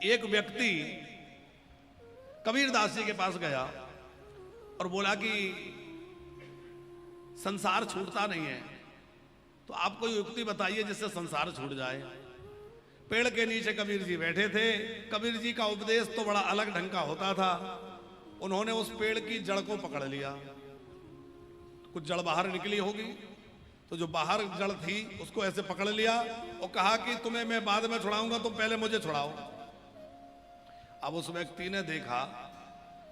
एक व्यक्ति कबीरदास जी के पास गया और बोला कि संसार छूटता नहीं है, तो आप कोई युक्ति बताइए जिससे संसार छूट जाए। पेड़ के नीचे कबीर जी बैठे थे। कबीर जी का उपदेश तो बड़ा अलग ढंग का होता था। उन्होंने उस पेड़ की जड़ को पकड़ लिया। कुछ जड़ बाहर निकली होगी, तो जो बाहर जड़ थी उसको ऐसे पकड़ लिया और कहा कि तुम्हें मैं बाद में छुड़ाऊंगा, तुम पहले मुझे छुड़ाओ। अब उस व्यक्ति ने देखा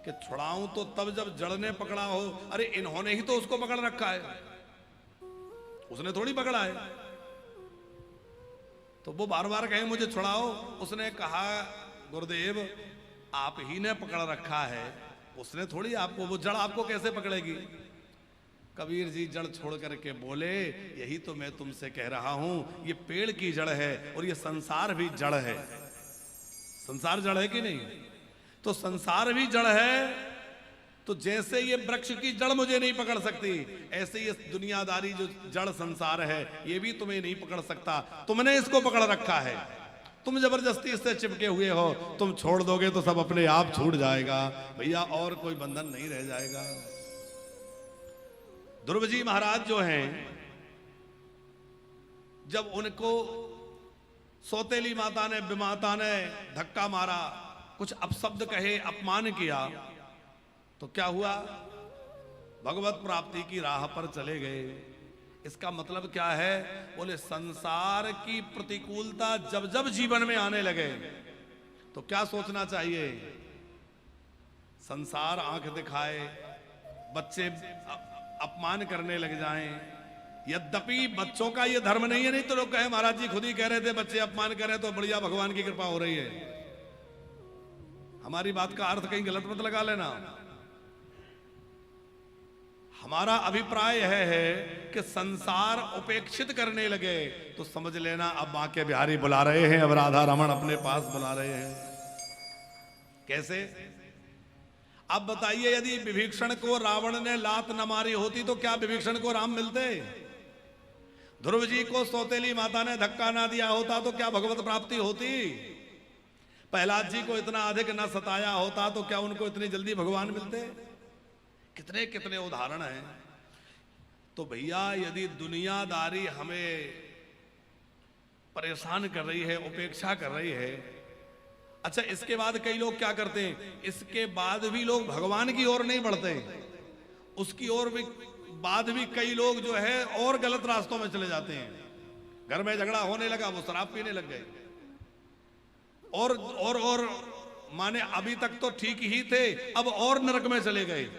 कि छुड़ाऊं तो तब जब जड़ ने पकड़ा हो। अरे इन्होंने ही तो उसको पकड़ रखा है, उसने थोड़ी पकड़ा है। तो वो बार बार कहे मुझे छुड़ाओ। उसने कहा गुरुदेव आप ही ने पकड़ रखा है, उसने थोड़ी आपको, वो जड़ आपको कैसे पकड़ेगी। कबीर जी जड़ छोड़ करके बोले यही तो मैं तुमसे कह रहा हूं, ये पेड़ की जड़ है और ये संसार भी जड़ है। संसार जड़ है कि नहीं? तो संसार भी जड़ है, तो जैसे ये वृक्ष की जड़ मुझे नहीं पकड़ सकती, ऐसे ये दुनियादारी जो जड़ संसार है ये भी तुम्हें नहीं पकड़ सकता। तुमने इसको पकड़ रखा है, तुम जबरदस्ती इससे चिपके हुए हो। तुम छोड़ दोगे तो सब अपने आप छूट जाएगा भैया, और कोई बंधन नहीं रह जाएगा। ध्रुव जी महाराज जो हैं, जब उनको सौतेली माता ने, विमाता ने धक्का मारा, कुछ अपशब्द कहे, अपमान किया, तो क्या हुआ? भगवत प्राप्ति की राह पर चले गए। इसका मतलब क्या है? बोले संसार की प्रतिकूलता जब जब जीवन में आने लगे तो क्या सोचना चाहिए? संसार आंख दिखाए, बच्चे अपमान करने लग जाएं। यद्यपि बच्चों का ये धर्म नहीं है, नहीं तो लोग कहे महाराज जी खुद ही कह रहे थे बच्चे अपमान करें तो बढ़िया भगवान की कृपा हो रही है। हमारी बात का अर्थ कहीं गलत मत लगा लेना। हमारा अभिप्राय यह है कि संसार उपेक्षित करने लगे तो समझ लेना अब बांके बिहारी बुला रहे हैं, अब राधा रमन अपने पास बुला रहे हैं। कैसे? अब बताइए, यदि विभीषण को रावण ने लात न मारी होती तो क्या विभीषण को राम मिलते? ध्रुव जी को सौतेली माता ने धक्का ना दिया होता तो क्या भगवत प्राप्ति होती? प्रहलाद जी को इतना अधिक न सताया होता तो क्या उनको इतनी जल्दी भगवान मिलते? कितने कितने उदाहरण हैं। तो भैया यदि दुनियादारी हमें परेशान कर रही है, उपेक्षा कर रही है, अच्छा इसके बाद कई लोग क्या करते हैं, इसके बाद भी लोग भगवान की ओर नहीं बढ़ते, उसकी ओर भी बाद भी कई लोग जो है और गलत रास्तों में चले जाते हैं। घर में झगड़ा होने लगा, वो शराब पीने लग गए, और माने अभी तक तो ठीक ही थे, अब और नरक में चले गए।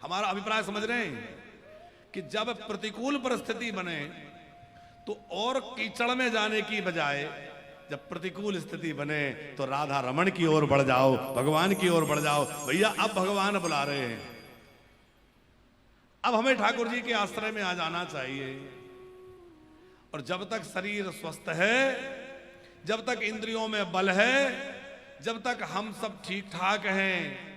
हमारा अभिप्राय समझ रहे हैं कि जब प्रतिकूल परिस्थिति बने तो और कीचड़ में जाने की बजाय जब प्रतिकूल स्थिति बने तो राधा रमण की ओर बढ़ जाओ, भगवान की ओर बढ़ जाओ। भैया अब भगवान बुला रहे हैं, अब हमें ठाकुर जी के आश्रय में आ जाना चाहिए। और जब तक शरीर स्वस्थ है, जब तक इंद्रियों में बल है, जब तक हम सब ठीक ठाक हैं,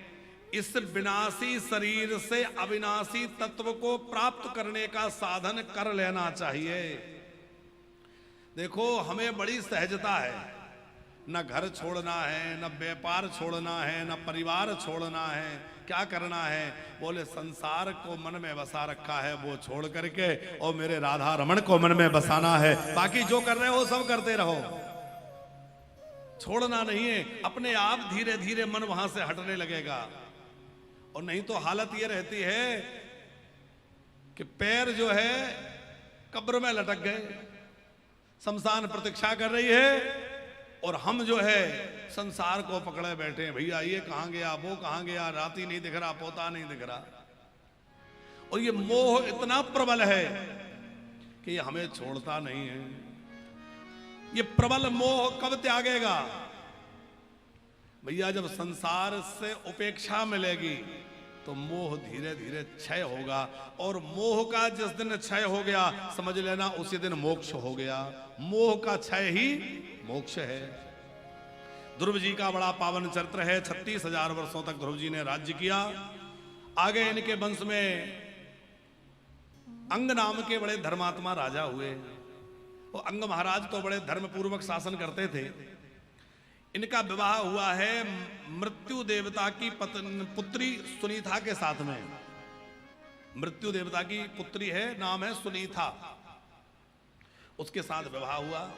इस विनाशी शरीर से अविनाशी तत्व को प्राप्त करने का साधन कर लेना चाहिए। देखो हमें बड़ी सहजता है, न घर छोड़ना है, न व्यापार छोड़ना है, न परिवार छोड़ना है, क्या करना है? बोले संसार को मन में बसा रखा है वो छोड़ करके और मेरे राधा रमण को मन में बसाना है। बाकी जो कर रहे हो सब करते रहो, छोड़ना नहीं है। अपने आप धीरे धीरे मन वहां से हटने लगेगा। और नहीं तो हालत ये रहती है कि पैर जो है कब्र में लटक गए, शमशान प्रतीक्षा कर रही है और हम जो है संसार को पकड़े बैठे हैं। भैया ये कहां गया, वो कहां गया, राती नहीं दिख रहा, पोता नहीं दिख रहा। और ये मोह इतना प्रबल है कि ये हमें छोड़ता नहीं है। ये प्रबल मोह कब त्यागेगा? भैया जब संसार से उपेक्षा मिलेगी तो मोह धीरे धीरे क्षय होगा, और मोह का जिस दिन क्षय हो गया समझ लेना उसी दिन मोक्ष हो गया। मोह का क्षय ही मोक्ष है। ध्रुव जी का बड़ा पावन चरित्र है। 36,000 वर्षों तक ध्रुव जी ने राज्य किया। आगे इनके वंश में अंग नाम के बड़े धर्मात्मा राजा हुए। वो अंग महाराज तो बड़े धर्मपूर्वक शासन करते थे। इनका विवाह हुआ है मृत्यु देवता की पुत्री सुनीता के साथ में। मृत्यु देवता की पुत्री है, नाम है सुनीता, उसके साथ विवाह हुआ।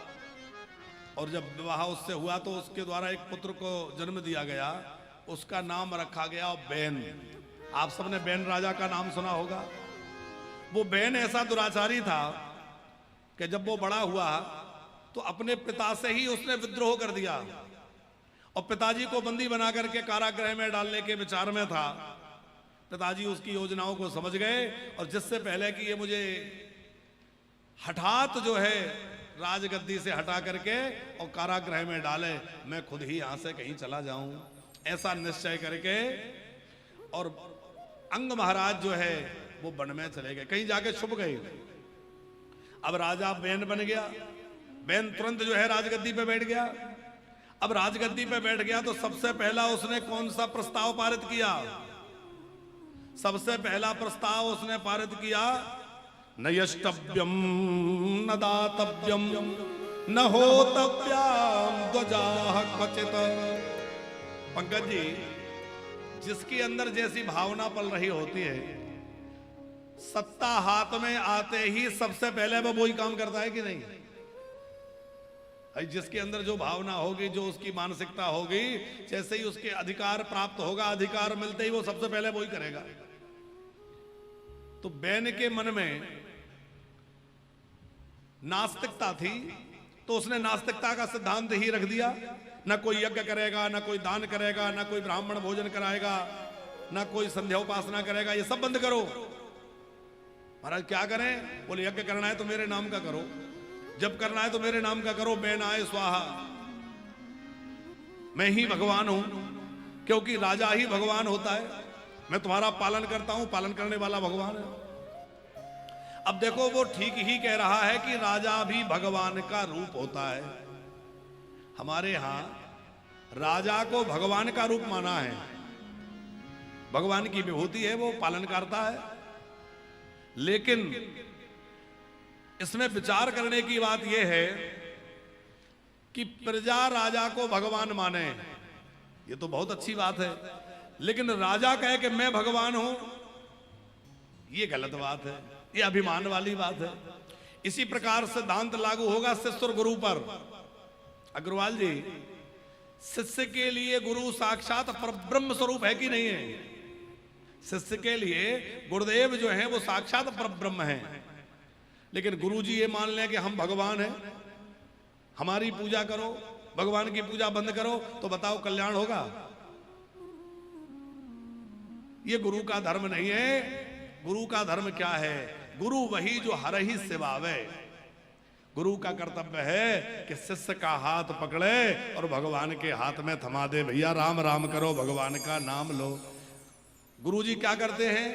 और जब विवाह उससे हुआ तो उसके द्वारा एक पुत्र को जन्म दिया गया, उसका नाम रखा गया बैन। आप सबने बैन राजा का नाम सुना होगा। वो बैन ऐसा दुराचारी था कि जब वो बड़ा हुआ तो अपने पिता से ही उसने विद्रोह कर दिया और पिताजी को बंदी बना करके कारागृह में डालने के विचार में था। पिताजी उसकी योजनाओं को समझ गए और जिससे पहले कि ये मुझे हठात जो है राजगद्दी से हटा करके और कारागृह में डाले, मैं खुद ही यहां से कहीं चला जाऊं, ऐसा निश्चय करके और अंग महाराज जो है वो वन में चले गए, कहीं जाके छुप गए। अब राजा बैन बन गया। बैन तुरंत जो है राजगद्दी पे बैठ गया। अब राजगद्दी पे बैठ गया तो सबसे पहला उसने कौन सा प्रस्ताव पारित किया? सबसे पहला प्रस्ताव उसने पारित किया, न यष्टव्यम न दातव्यम न होतव्याम ध्वजाः क्वचित। पंकज जी, जिसके अंदर जैसी भावना पल रही होती है, सत्ता हाथ में आते ही सबसे पहले वो वही काम करता है कि नहीं? जिसके अंदर जो भावना होगी, जो उसकी मानसिकता होगी, जैसे ही उसके अधिकार प्राप्त होगा, अधिकार मिलते ही वो सबसे पहले वही करेगा। तो बैन के मन में नास्तिकता थी तो उसने नास्तिकता का सिद्धांत ही रख दिया। ना कोई यज्ञ करेगा, ना कोई दान करेगा, ना कोई ब्राह्मण भोजन कराएगा, ना कोई संध्या उपासना करेगा, ये सब बंद करो। महाराज क्या करें? बोले यज्ञ करना है तो मेरे नाम का करो, जब करना है तो मेरे नाम का करो, बैन आए स्वाहा, मैं ही भगवान हूं, क्योंकि राजा ही भगवान होता है। मैं तुम्हारा पालन करता हूं, पालन करने वाला भगवान है। अब देखो, वो ठीक ही कह रहा है कि राजा भी भगवान का रूप होता है। हमारे यहां राजा को भगवान का रूप माना है, भगवान की विभूति है, वो पालन करता है। लेकिन इसमें विचार करने की बात यह है कि प्रजा राजा को भगवान माने, ये तो बहुत अच्छी बात है, लेकिन राजा कहे कि मैं भगवान हूं, ये गलत बात है, ये अभिमान वाली बात है। इसी प्रकार सिद्धांत लागू होगा शिष्य और गुरु पर। अग्रवाल जी, शिष्य के लिए गुरु साक्षात परब्रह्म स्वरूप है कि नहीं है? शिष्य के लिए गुरुदेव जो है वो साक्षात परब्रह्म है, लेकिन गुरुजी ये मान लें कि हम भगवान हैं, हमारी पूजा करो, भगवान की पूजा बंद करो, तो बताओ कल्याण होगा? ये गुरु का धर्म नहीं है। गुरु का धर्म क्या है? गुरु वही जो हर ही सिवावे। गुरु का कर्तव्य है कि शिष्य का हाथ पकड़े और भगवान के हाथ में थमा दे, भैया राम राम करो, भगवान का नाम लो। गुरुजी क्या करते हैं?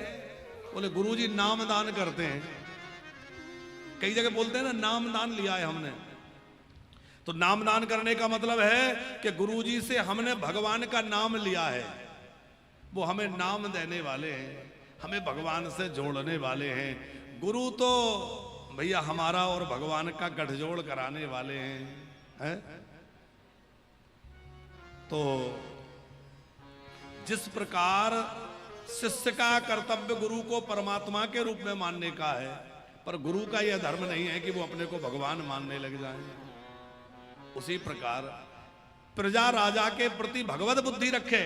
बोले गुरुजी नाम दान करते हैं। कई जगह बोलते हैं ना, नाम दान लिया है हमने। तो नाम दान करने का मतलब है कि गुरुजी से हमने भगवान का नाम लिया है, वो हमें नाम देने वाले हैं, हमें भगवान से जोड़ने वाले हैं। गुरु तो भैया हमारा और भगवान का गठजोड़ कराने वाले हैं। तो जिस प्रकार शिष्य का कर्तव्य गुरु को परमात्मा के रूप में मानने का है, पर गुरु का यह धर्म नहीं है कि वो अपने को भगवान मानने लग जाए। उसी प्रकार प्रजा राजा के प्रति भगवत बुद्धि रखे,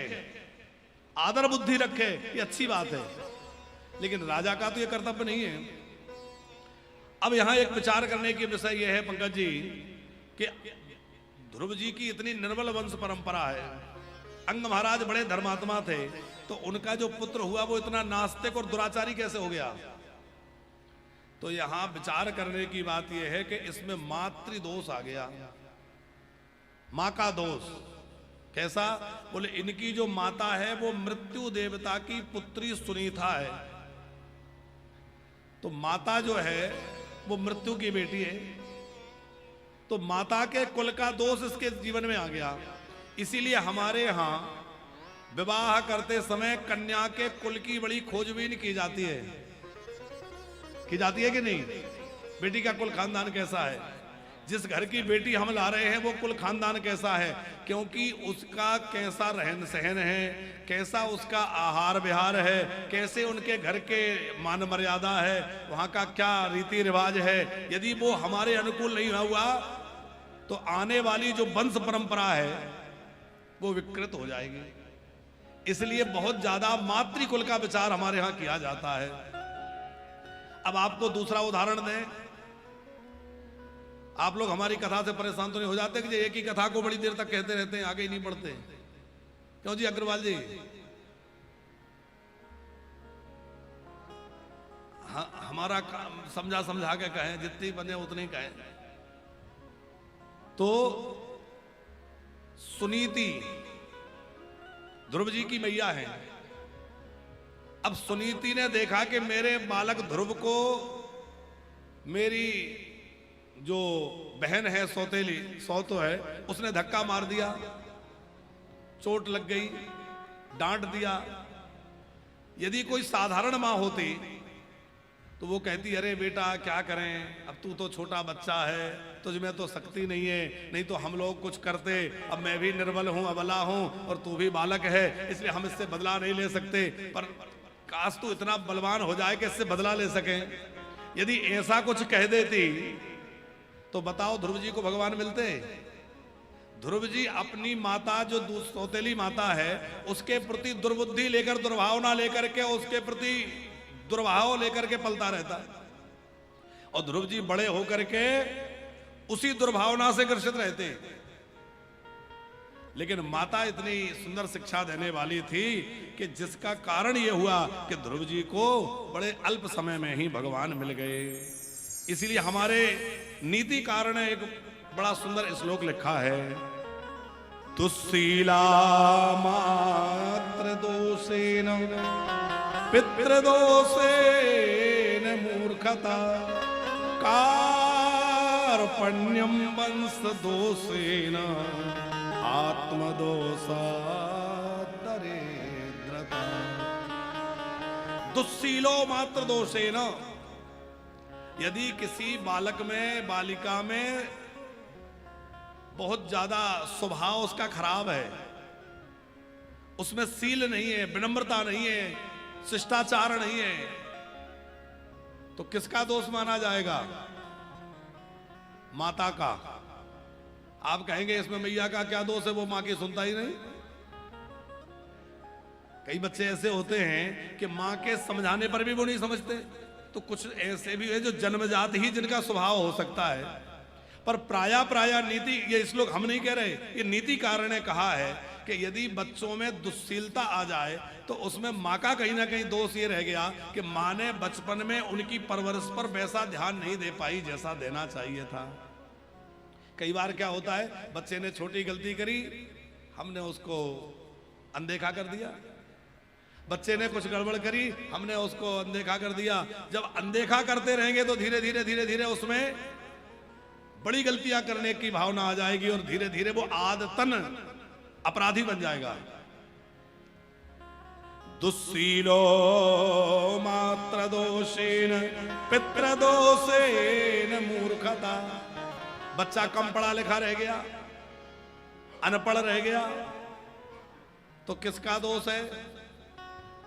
आदर बुद्धि रखे, ये अच्छी बात है, लेकिन राजा का तो यह कर्तव्य नहीं है। अब यहां एक विचार करने की विषय यह है पंकज जी कि ध्रुव जी की इतनी निर्मल वंश परंपरा है, अंग महाराज बड़े धर्मात्मा थे, तो उनका जो पुत्र हुआ वो इतना नास्तिक और दुराचारी कैसे हो गया? तो यहां विचार करने की बात यह है कि इसमें मातृ दोष आ गया, मां का दोष। कैसा? बोले इनकी जो माता है वो मृत्यु देवता की पुत्री सुनीता है। तो माता जो है वो मृत्यु की बेटी है, तो माता के कुल का दोष इसके जीवन में आ गया। इसीलिए हमारे यहां विवाह करते समय कन्या के कुल की बड़ी खोजबीन की जाती है कि नहीं? बेटी का कुल खानदान कैसा है? जिस घर की बेटी हम ला रहे हैं वो कुल खानदान कैसा है, क्योंकि उसका कैसा रहन सहन है, कैसा उसका आहार विहार है, कैसे उनके घर के मान मर्यादा है, वहाँ का क्या रीति रिवाज है। यदि वो हमारे अनुकूल नहीं हुआ तो आने वाली जो वंश परंपरा है वो विकृत हो जाएगी। इसलिए बहुत ज्यादा मातृकुल का विचार हमारे यहां किया जाता है। अब आपको दूसरा उदाहरण दें, आप लोग हमारी कथा से परेशान तो नहीं हो जाते कि एक ही कथा को बड़ी देर तक कहते रहते हैं, आगे ही नहीं बढ़ते? क्यों जी अग्रवाल जी? हाँ, हमारा समझा समझा के कहें, जितनी बने उतनी कहें। तो सुनीति ध्रुव जी की मैया है। अब सुनीति ने देखा कि मेरे बालक ध्रुव को मेरी जो बहन है सौतेली सौतो है उसने धक्का मार दिया, चोट लग गई, डांट दिया। यदि कोई साधारण मां होती तो वो कहती अरे बेटा क्या करें, अब तू तो छोटा बच्चा है, तुझमें तो शक्ति नहीं है, नहीं तो हम लोग कुछ करते, अब मैं भी निर्बल हूं, अबला हूं और तू भी बालक है, इसलिए हम इससे बदला नहीं ले सकते। पर काश तू इतना बलवान हो जाए कि इससे बदला ले सके। यदि ऐसा कुछ कह देती तो बताओ ध्रुव जी को भगवान मिलते? ध्रुव जी अपनी माता जो सौतेली माता है उसके प्रति दुर्बुद्धि लेकर, दुर्भावना लेकर के, उसके प्रति दुर्भाव लेकर के पलता रहता, और ध्रुव जी बड़े होकर के उसी दुर्भावना से ग्रसित रहते। लेकिन माता इतनी सुंदर शिक्षा देने वाली थी कि जिसका कारण यह हुआ कि ध्रुव जी को बड़े अल्प समय में ही भगवान मिल गए। इसीलिए हमारे नीतिकार ने एक बड़ा सुंदर श्लोक लिखा है, दुस्शीला मात्र दोषेन पितृदोषेन मूर्खता कार्पण्यम वंश दोषेन आत्मदोषात् दरिद्रता। दुस्शीलो मात्र दोषेन, यदि किसी बालक में, बालिका में बहुत ज्यादा स्वभाव उसका खराब है, उसमें शील नहीं है, विनम्रता नहीं है, शिष्टाचार नहीं है, तो किसका दोष माना जाएगा? माता का। आप कहेंगे इसमें मैया का क्या दोष है, वो मां की सुनता ही नहीं। कई बच्चे ऐसे होते हैं कि मां के समझाने पर भी वो नहीं समझते। तो कुछ ऐसे भी है जो जन्मजात ही जिनका स्वभाव हो सकता है। पर प्राय नीति, ये श्लोक हम नहीं कह रहे, ये नीतिकार ने कहा है कि यदि बच्चों में दुश्शीलता आ जाए तो उसमें माँ का कहीं ना कहीं दोष ये रह गया कि माँ ने बचपन में उनकी परवरिश पर वैसा ध्यान नहीं दे पाई जैसा देना चाहिए था। कई बार क्या होता है, बच्चे ने छोटी गलती करी, हमने उसको अनदेखा कर दिया। बच्चे ने कुछ गड़बड़ करी, हमने उसको अनदेखा कर दिया। जब अनदेखा करते रहेंगे तो धीरे धीरे धीरे धीरे उसमें बड़ी गलतियां करने की भावना आ जाएगी और धीरे धीरे वो आदतन अपराधी बन जाएगा। दुस्शीलो मात्र दोषेन पितृदोषेन मूर्खता। बच्चा कम पढ़ा लिखा रह गया, अनपढ़ रह गया, तो किसका दोष है?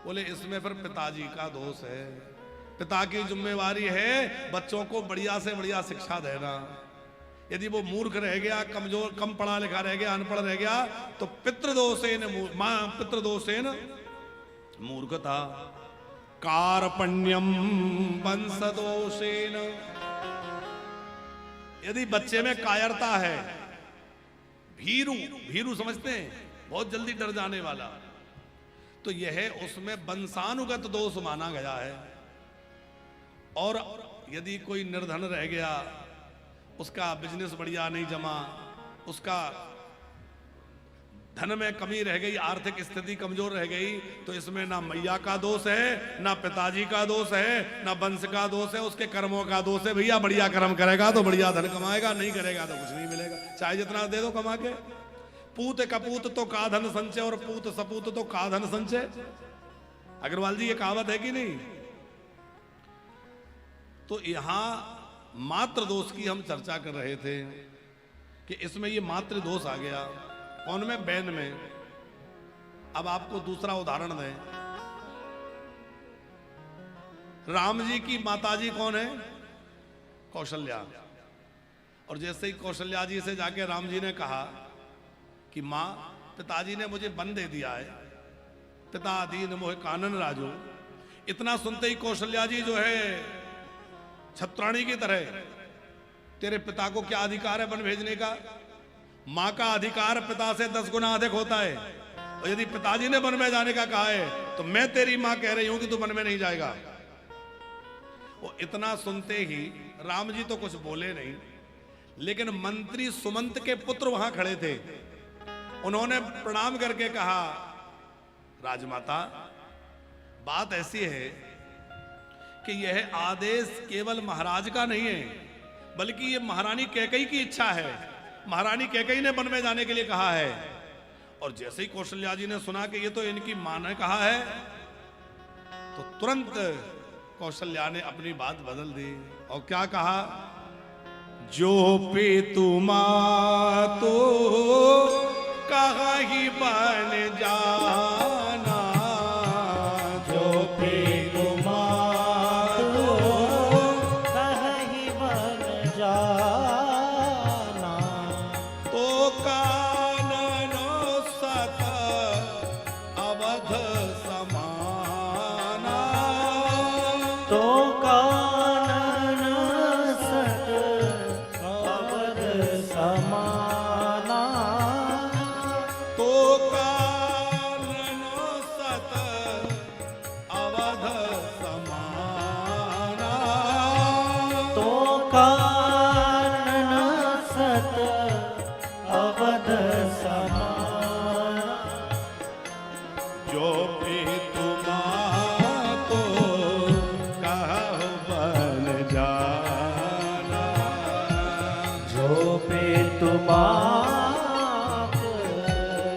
बोले इसमें फिर पिताजी का दोष है। पिता की जिम्मेवारी है बच्चों को बढ़िया से बढ़िया शिक्षा देना। यदि वो मूर्ख रह गया, कमजोर, कम पढ़ा लिखा रह गया, अनपढ़ रह गया, तो पितृदोषेन मूर्खता कार्पण्यम वंशदोषेन। यदि बच्चे में कायरता है, भीरू, भीरू समझते हैं, बहुत जल्दी डर जाने वाला, तो यह उसमें वंशानुगत दोष माना गया है। और यदि कोई निर्धन रह गया, उसका बिजनेस बढ़िया नहीं जमा, उसका धन में कमी रह गई, आर्थिक स्थिति कमजोर रह गई, तो इसमें ना मैया का दोष है, ना पिताजी का दोष है, ना वंश का दोष है, उसके कर्मों का दोष है। भैया बढ़िया कर्म करेगा तो बढ़िया धन कमाएगा, नहीं करेगा तो कुछ नहीं मिलेगा, चाहे जितना दे दो कमा के। पूत कपूत तो का धन संचय और पूत सपूत तो का धन संचय। अग्रवाल जी ये कहावत है कि नहीं? तो यहां मात्र दोष की हम चर्चा कर रहे थे कि इसमें ये मातृ दोष आ गया। कौन में? बैन में। अब आपको दूसरा उदाहरण दें। राम जी की माताजी कौन है? कौशल्या। और जैसे ही कौशल्या जी से जाके राम जी ने कहा कि मां, पिताजी ने मुझे वन दे दिया है, पिता दीन मोह कानन राजो। इतना सुनते ही कौशल्या जी जो है छत्राणी की तरह, तेरे पिता को क्या अधिकार है वन भेजने का? मां का अधिकार पिता से 10 गुना अधिक होता है। और यदि पिताजी ने वन में जाने का कहा है तो मैं तेरी मां कह रही हूं कि तू वन में नहीं जाएगा। वो इतना सुनते ही राम जी तो कुछ बोले नहीं, लेकिन मंत्री सुमंत के पुत्र वहां खड़े थे। उन्होंने प्रणाम करके कहा, राजमाता, बात ऐसी है कि यह आदेश केवल महाराज का नहीं है, बल्कि यह महारानी कैकेयी की इच्छा है। महारानी कैकेयी ने वन में जाने के लिए कहा है। और जैसे ही कौशल्या जी ने सुना कि ये तो इनकी मां ने कहा है, तो तुरंत कौशल्या ने अपनी बात बदल दी और क्या कहा? जो पितु मां तो कहा ही बन जाना, जो पितु मां तो कहा ही बन जाना, तो कानन सत अवध समाना, तो कानन सत अवध समाना, तो कानन सत अवध समाना, तो कानन सत अवध समाना, जो पितु मां तो कहु बन जाना, जो पितु बाप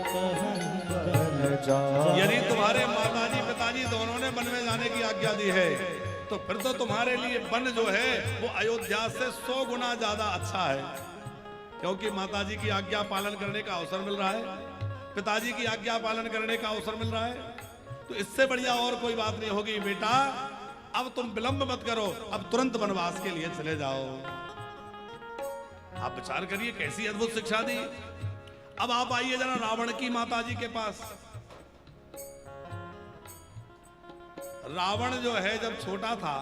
कहन बन जा। यदि तुम्हारे माताजी पिताजी दोनों ने वन में जाने की आज्ञा दी है, तो फिर तो तुम्हारे लिए वन जो है वो अयोध्या से 100 गुना ज्यादा अच्छा है, क्योंकि माताजी की आज्ञा पालन करने का अवसर मिल रहा है, पिताजी की आज्ञा पालन करने का अवसर मिल रहा है। तो इससे बढ़िया और कोई बात नहीं होगी। बेटा, अब तुम विलंब मत करो, अब तुरंत वनवास के लिए चले जाओ। आप विचार करिए कैसी अद्भुत शिक्षा दी। अब आप आइए जरा रावण की माताजी के पास। रावण जो है जब छोटा था,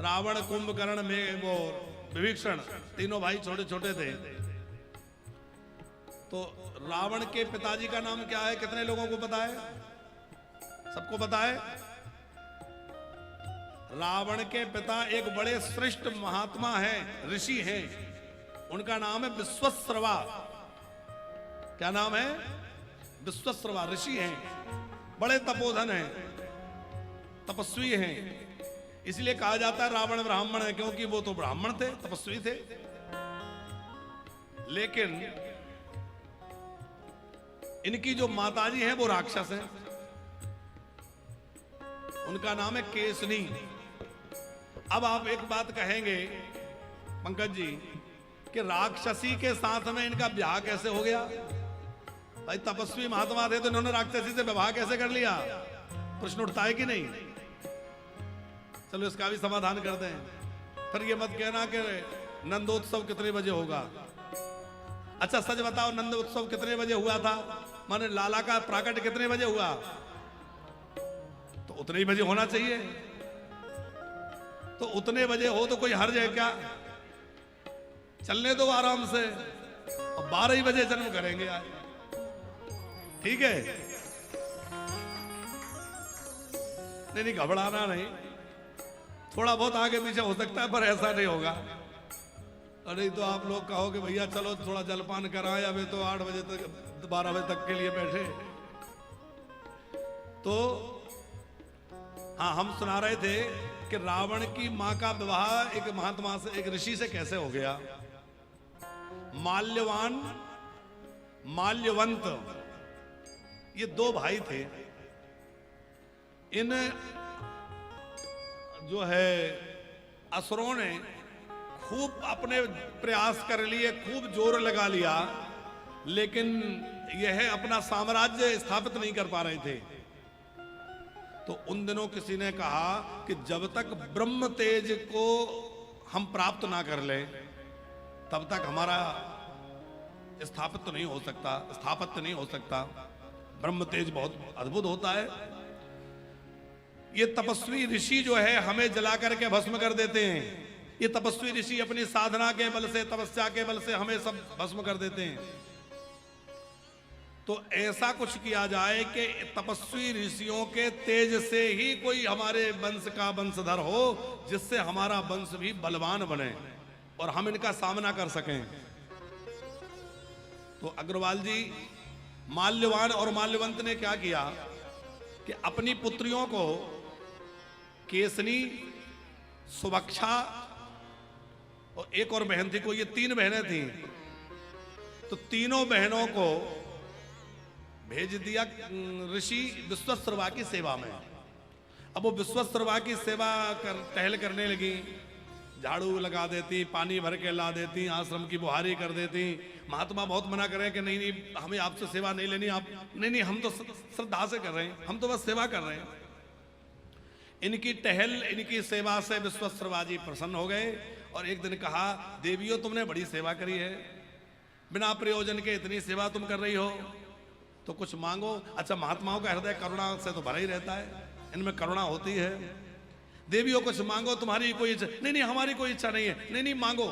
रावण, कुंभकर्ण में वो विभीषण, तीनों भाई छोटे छोटे थे। तो रावण के पिताजी का नाम क्या है? कितने लोगों को पता है? सबको पता है? रावण के पिता एक बड़े श्रेष्ठ महात्मा हैं, ऋषि हैं। उनका नाम है विश्वश्रवा। क्या नाम है? विश्वश्रवा। ऋषि हैं, बड़े तपोधन हैं, तपस्वी हैं। इसलिए कहा जाता है रावण ब्राह्मण है, क्योंकि वो तो ब्राह्मण थे, तपस्वी थे। लेकिन इनकी जो माताजी हैं वो राक्षस हैं। उनका नाम है केसनी। अब आप एक बात कहेंगे पंकज जी कि राक्षसी के साथ में इनका ब्याह कैसे हो गया? भाई तपस्वी महात्मा थे तो इन्होंने राक्षसी से विवाह कैसे कर लिया? प्रश्न उठता है कि नहीं? चलो इसका भी समाधान कर दें। फिर ये मत कहना कि नंदोत्सव कितने बजे होगा। अच्छा सच बताओ, नंद उत्सव कितने बजे हुआ था? माने लाला का प्राकट कितने बजे हुआ? तो उतने ही बजे होना चाहिए। तो उतने बजे हो तो कोई हर्ज है क्या? चलने दो आराम से, और 12 ही बजे जन्म करेंगे आज, ठीक है? नहीं घबराना नहीं, थोड़ा बहुत आगे पीछे हो सकता है पर ऐसा नहीं होगा। अरे तो आप लोग कहो कि भैया चलो थोड़ा जलपान कराएं, अभी तो 8 बजे तक 12 बजे तक के लिए बैठे। तो हाँ, हम सुना रहे थे कि रावण की मां का विवाह एक महात्मा से, एक ऋषि से कैसे हो गया। माल्यवान, माल्यवंत, ये 2 भाई थे। इन जो है असुरों ने खूब अपने प्रयास कर लिए, खूब जोर लगा लिया, लेकिन यह अपना साम्राज्य स्थापित नहीं कर पा रहे थे। तो उन दिनों किसी ने कहा कि जब तक ब्रह्म तेज को हम प्राप्त ना कर ले तब तक हमारा स्थापित तो नहीं हो सकता, स्थापित नहीं हो सकता। ब्रह्म तेज बहुत अद्भुत होता है। ये तपस्वी ऋषि जो है हमें जला करके भस्म कर देते हैं। ये तपस्वी ऋषि अपनी साधना के बल से, तपस्या के बल से हमें सब भस्म कर देते हैं। तो ऐसा कुछ किया जाए कि तपस्वी ऋषियों के तेज से ही कोई हमारे वंश का वंशधर हो, जिससे हमारा वंश भी बलवान बने और हम इनका सामना कर सकें। तो अग्रवाल जी, माल्यवान और माल्यवंत ने क्या किया कि अपनी पुत्रियों को केसनी, सुवक्षा और एक और बहन थी, कोई ये 3 बहनें थी, तो तीनों बहनों को भेज दिया ऋषि विश्वश्रवा की सेवा में। अब वो विश्वश्रवा की सेवा टहल करने लगी, झाड़ू लगा देती, पानी भर के ला देती, आश्रम की बुहारी कर देती। महात्मा बहुत मना करें कि नहीं नहीं हमें आपसे सेवा नहीं लेनी, आप नहीं नहीं हम तो श्रद्धा से कर रहे हैं, हम तो बस सेवा कर रहे हैं। इनकी टहल, इनकी सेवा से विश्वश्रवा जी प्रसन्न हो गए और एक दिन कहा, देवियों तुमने बड़ी सेवा करी है, बिना प्रयोजन के इतनी सेवा तुम कर रही हो, तो कुछ मांगो। अच्छा, महात्माओं का हृदय करुणा से तो भरा ही रहता है, इनमें करुणा होती है। देवियों कुछ मांगो, तुम्हारी कोई इच्छा नहीं, नहीं हमारी कोई इच्छा नहीं है, नहीं नहीं मांगो।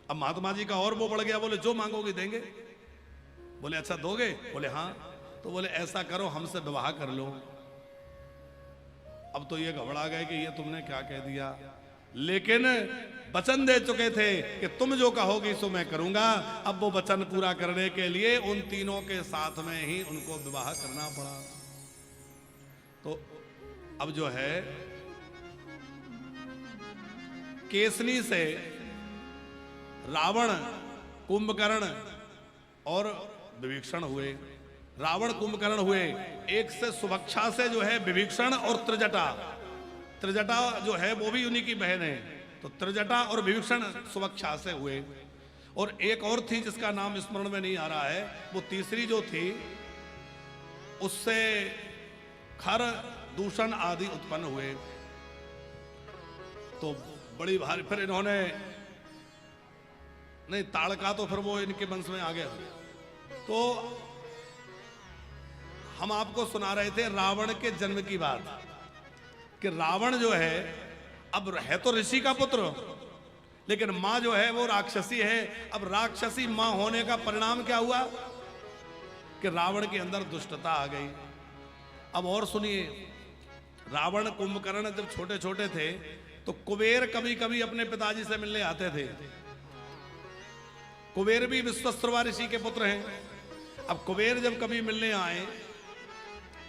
अब महात्मा जी का और वो बढ़ गया, बोले जो मांगोगे देंगे। बोले अच्छा दोगे? बोले हाँ। तो बोले ऐसा करो हमसे विवाह कर लो। अब तो ये घबरा गए कि ये तुमने क्या कह दिया, लेकिन वचन दे चुके थे कि तुम जो कहोगी सो मैं करूंगा। अब वो वचन पूरा करने के लिए उन तीनों के साथ में ही उनको विवाह करना पड़ा। तो अब जो है केसनी से रावण, कुंभकर्ण और विभीषण हुए। रावण कुंभकर्ण हुए, एक से सुवक्षा से जो है विभीषण और त्रिजटा, त्रिजटा जो है वो भी उन्हीं की बहन है। तो त्रिजटा और विभीषण सुवक्षा से हुए। और एक और थी जिसका नाम स्मरण में नहीं आ रहा है, वो तीसरी जो थी उससे खर, दूषण आदि उत्पन्न हुए। तो बड़ी भारी, फिर इन्होंने नहीं ताड़का, तो फिर वो इनके वंश में आ गया। तो हम आपको सुना रहे थे रावण के जन्म की बात कि रावण जो है अब है तो ऋषि का पुत्र, लेकिन मां जो है वो राक्षसी है। अब राक्षसी मां होने का परिणाम क्या हुआ कि रावण के अंदर दुष्टता आ गई। अब और सुनिए, रावण कुंभकर्ण जब छोटे छोटे थे तो कुबेर कभी कभी अपने पिताजी से मिलने आते थे। कुबेर भी विश्वश्रवा ऋषि के पुत्र हैं। अब कुबेर जब कभी मिलने आए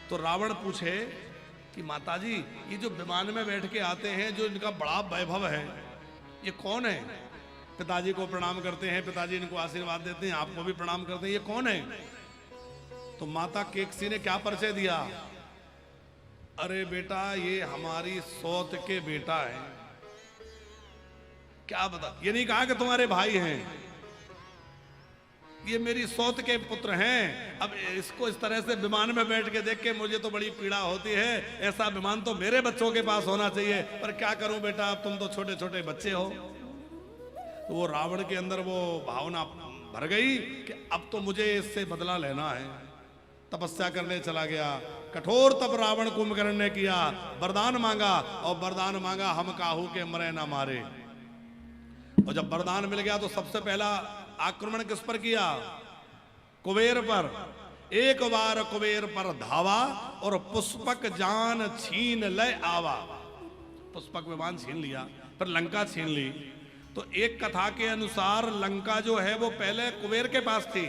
तो रावण पूछे कि माताजी, ये जो विमान में बैठ के आते हैं, जो इनका बड़ा वैभव है, ये कौन है? पिताजी को प्रणाम करते हैं, पिताजी इनको आशीर्वाद देते हैं, आपको भी प्रणाम करते हैं, ये कौन है? तो माता केकसी ने क्या परिचय दिया? अरे बेटा, ये हमारी सौत के बेटा है। क्या बता, ये नहीं कहा कि तुम्हारे भाई हैं, ये मेरी सौत के पुत्र हैं। अब इसको इस तरह से विमान में बैठ के देख के मुझे तो बड़ी पीड़ा होती है। ऐसा विमान तो मेरे बच्चों के पास होना चाहिए, पर क्या करूं बेटा, अब तुम तो छोटे छोटे बच्चे हो। तो वो रावण के अंदर वो भावना भर गई कि अब तो मुझे इससे बदला लेना है। तपस्या करने चला गया। कठोर तप रावण कुंभकर्ण ने किया, वरदान मांगा, और वरदान मांगा हम काहू के मरे ना मारे। और जब वरदान मिल गया तो सबसे पहला आक्रमण किस पर किया? कुबेर पर। एक बार कुबेर पर धावा और पुष्पक जान छीन ले आवा। पुष्पक विमान छीन लिया, फिर लंका छीन ली। तो एक कथा के अनुसार लंका जो है वो पहले कुबेर के पास थी।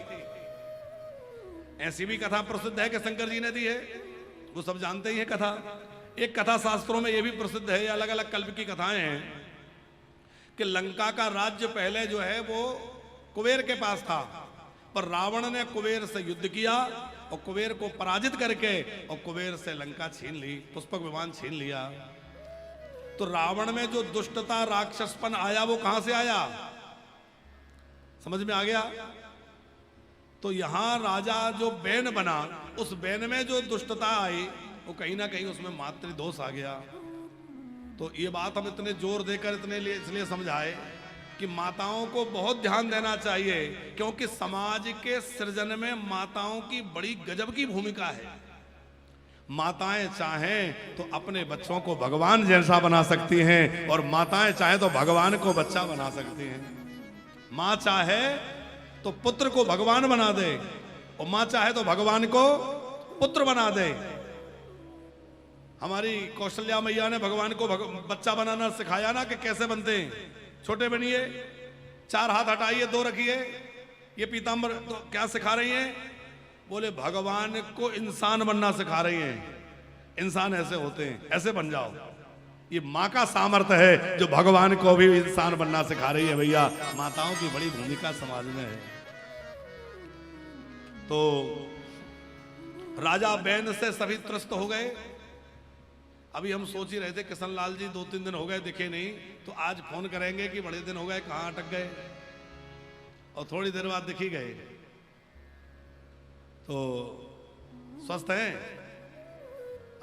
ऐसी भी कथा प्रसिद्ध है कि शंकर जी ने दी है, वो सब जानते ही है कथा। एक कथा शास्त्रों में ये भी प्रसिद्ध है, अलग अलग कल्प की कथाएं हैं कि लंका का राज्य पहले जो है वो कुबेर के पास था, पर रावण ने कुबेर से युद्ध किया और कुबेर को पराजित करके और कुबेर से लंका छीन ली, पुष्पक विमान छीन लिया। तो रावण में जो दुष्टता राक्षसपन आया वो कहां से आया, समझ में आ गया? तो यहां राजा जो बैन बना, उस बैन में जो दुष्टता आई वो कहीं ना कहीं उसमें मातृदोष आ गया। तो ये बात हम इतने जोर देकर इसलिए समझाए कि माताओं को बहुत ध्यान देना चाहिए, क्योंकि समाज के सृजन में माताओं की बड़ी गजब की भूमिका है। माताएं चाहें तो अपने बच्चों को भगवान जैसा बना सकती हैं, और माताएं चाहें तो भगवान को बच्चा बना सकती हैं। मां चाहे तो पुत्र को भगवान बना दे, और मां चाहे तो भगवान को पुत्र बना दे। हमारी कौशल्या मैया ने भगवान को बच्चा बनाना सिखाया ना, कि कैसे बनते हैं। छोटे बनिए, 4 हाथ हटाइए, 2 रखिए। ये पीताम्बर तो क्या सिखा रही हैं? बोले भगवान को इंसान बनना सिखा रही हैं। इंसान ऐसे होते हैं, ऐसे बन जाओ। ये माँ का सामर्थ्य है जो भगवान को भी इंसान बनना सिखा रही है। भैया, माताओं की बड़ी भूमिका समाज में है। तो राजा बैन से सभी त्रस्त हो गए। अभी हम सोच ही रहे थे, किशन लाल जी 2-3 दिन हो गए दिखे नहीं, तो आज फोन करेंगे कि बड़े दिन हो गए, कहां अटक गए। और थोड़ी देर बाद दिख ही गए। तो स्वस्थ हैं?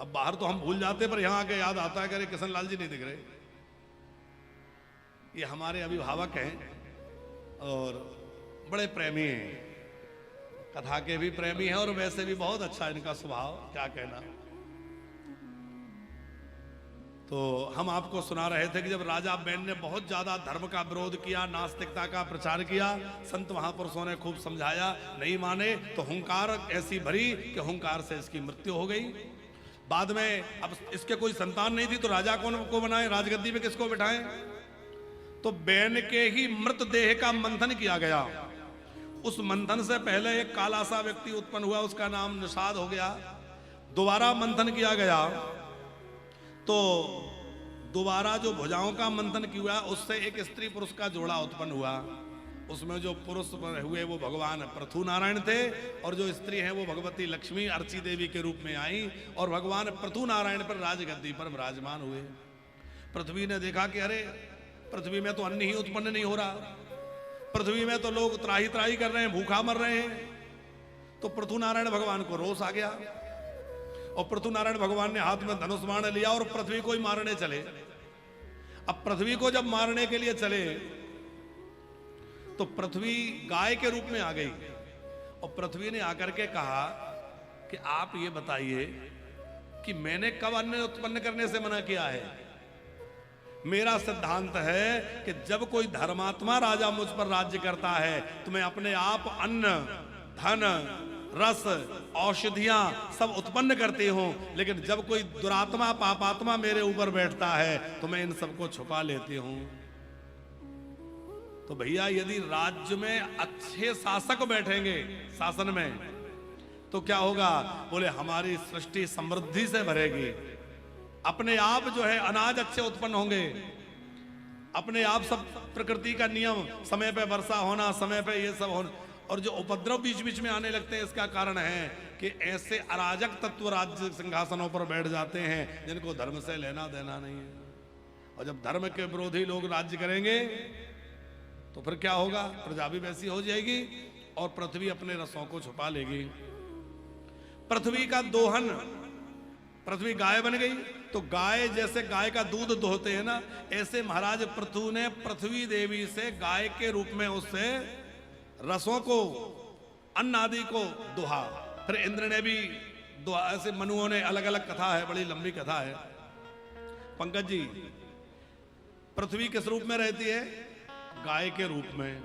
अब बाहर तो हम भूल जाते, पर यहां आके याद आता है कि अरे किशन लाल जी नहीं दिख रहे। ये हमारे अभिभावक हैं और बड़े प्रेमी हैं, कथा के भी प्रेमी हैं, और वैसे भी बहुत अच्छा इनका स्वभाव, क्या कहना। तो हम आपको सुना रहे थे कि जब राजा बैन ने बहुत ज्यादा धर्म का विरोध किया, नास्तिकता का प्रचार किया, संत महापुरुषों ने खूब समझाया, नहीं माने तो हुंकार ऐसी भरी कि हुंकार से इसकी मृत्यु हो गई। बाद में अब इसके कोई संतान नहीं थी, तो राजा कौन को बनाए, राजगद्दी पे किसको बिठाएं? तो बैन के ही मृतदेह का मंथन किया गया। उस मंथन से पहले एक काला सा व्यक्ति उत्पन्न हुआ, उसका नाम निषाद हो गया। दोबारा मंथन किया गया, तो दोबारा जो भुजाओं का मंथन किया, उससे एक स्त्री पुरुष का जोड़ा उत्पन्न हुआ। उसमें जो पुरुष हुए वो भगवान पृथु नारायण थे, और जो स्त्री हैं वो भगवती लक्ष्मी अर्ची देवी के रूप में आई, और भगवान पृथु नारायण पर राजगद्दी पर विराजमान हुए। पृथ्वी ने देखा कि अरे पृथ्वी में तो अन्न ही उत्पन्न नहीं हो रहा, पृथ्वी में तो लोग त्राही त्राही कर रहे हैं, भूखा मर रहे हैं। तो पृथु नारायण भगवान को रोष आ गया, और पृथु नारायण भगवान ने हाथ में धनुष बाण लिया और पृथ्वी को ही मारने चले। अब पृथ्वी को जब मारने के लिए चले, तो पृथ्वी गाय के रूप में आ गई, और पृथ्वी ने आकर के कहा कि आप ये बताइए कि मैंने कब अन्न उत्पन्न करने से मना किया है। मेरा सिद्धांत है कि जब कोई धर्मात्मा राजा मुझ पर राज्य करता है, तो मैं अपने आप अन्न, धन, रस, औषधियां सब उत्पन्न करती हूं, लेकिन जब कोई दुरात्मा, पापात्मा मेरे ऊपर बैठता है, तो मैं इन सबको छुपा लेती हूं। तो भैया, यदि राज्य में अच्छे शासक बैठेंगे शासन में, तो क्या होगा? बोले हमारी सृष्टि समृद्धि से भरेगी, अपने आप जो है अनाज अच्छे उत्पन्न होंगे, अपने आप सब प्रकृति का नियम, समय पे वर्षा होना, समय पे ये सब होना। और जो उपद्रव बीच बीच में आने लगते हैं, इसका कारण है कि ऐसे अराजक तत्व राज्य सिंहासनों पर बैठ जाते हैं जिनको धर्म से लेना देना नहीं है। और जब धर्म के विरोधी लोग राज्य करेंगे, तो फिर क्या होगा? प्रजा भी वैसी हो जाएगी, और पृथ्वी अपने रसों को छुपा लेगी। पृथ्वी का दोहन, पृथ्वी गाय बन गई, तो गाय जैसे गाय का दूध दोहते हैं ना, ऐसे महाराज पृथु ने पृथ्वी देवी से गाय के रूप में उससे रसों को, अन्न आदि को दुहा। फिर इंद्र ने भी दुहा। ऐसे मनुओं ने, अलग अलग कथा है, बड़ी लंबी कथा है। पंकज जी, पृथ्वी किस रूप में रहती है? गाय के रूप में।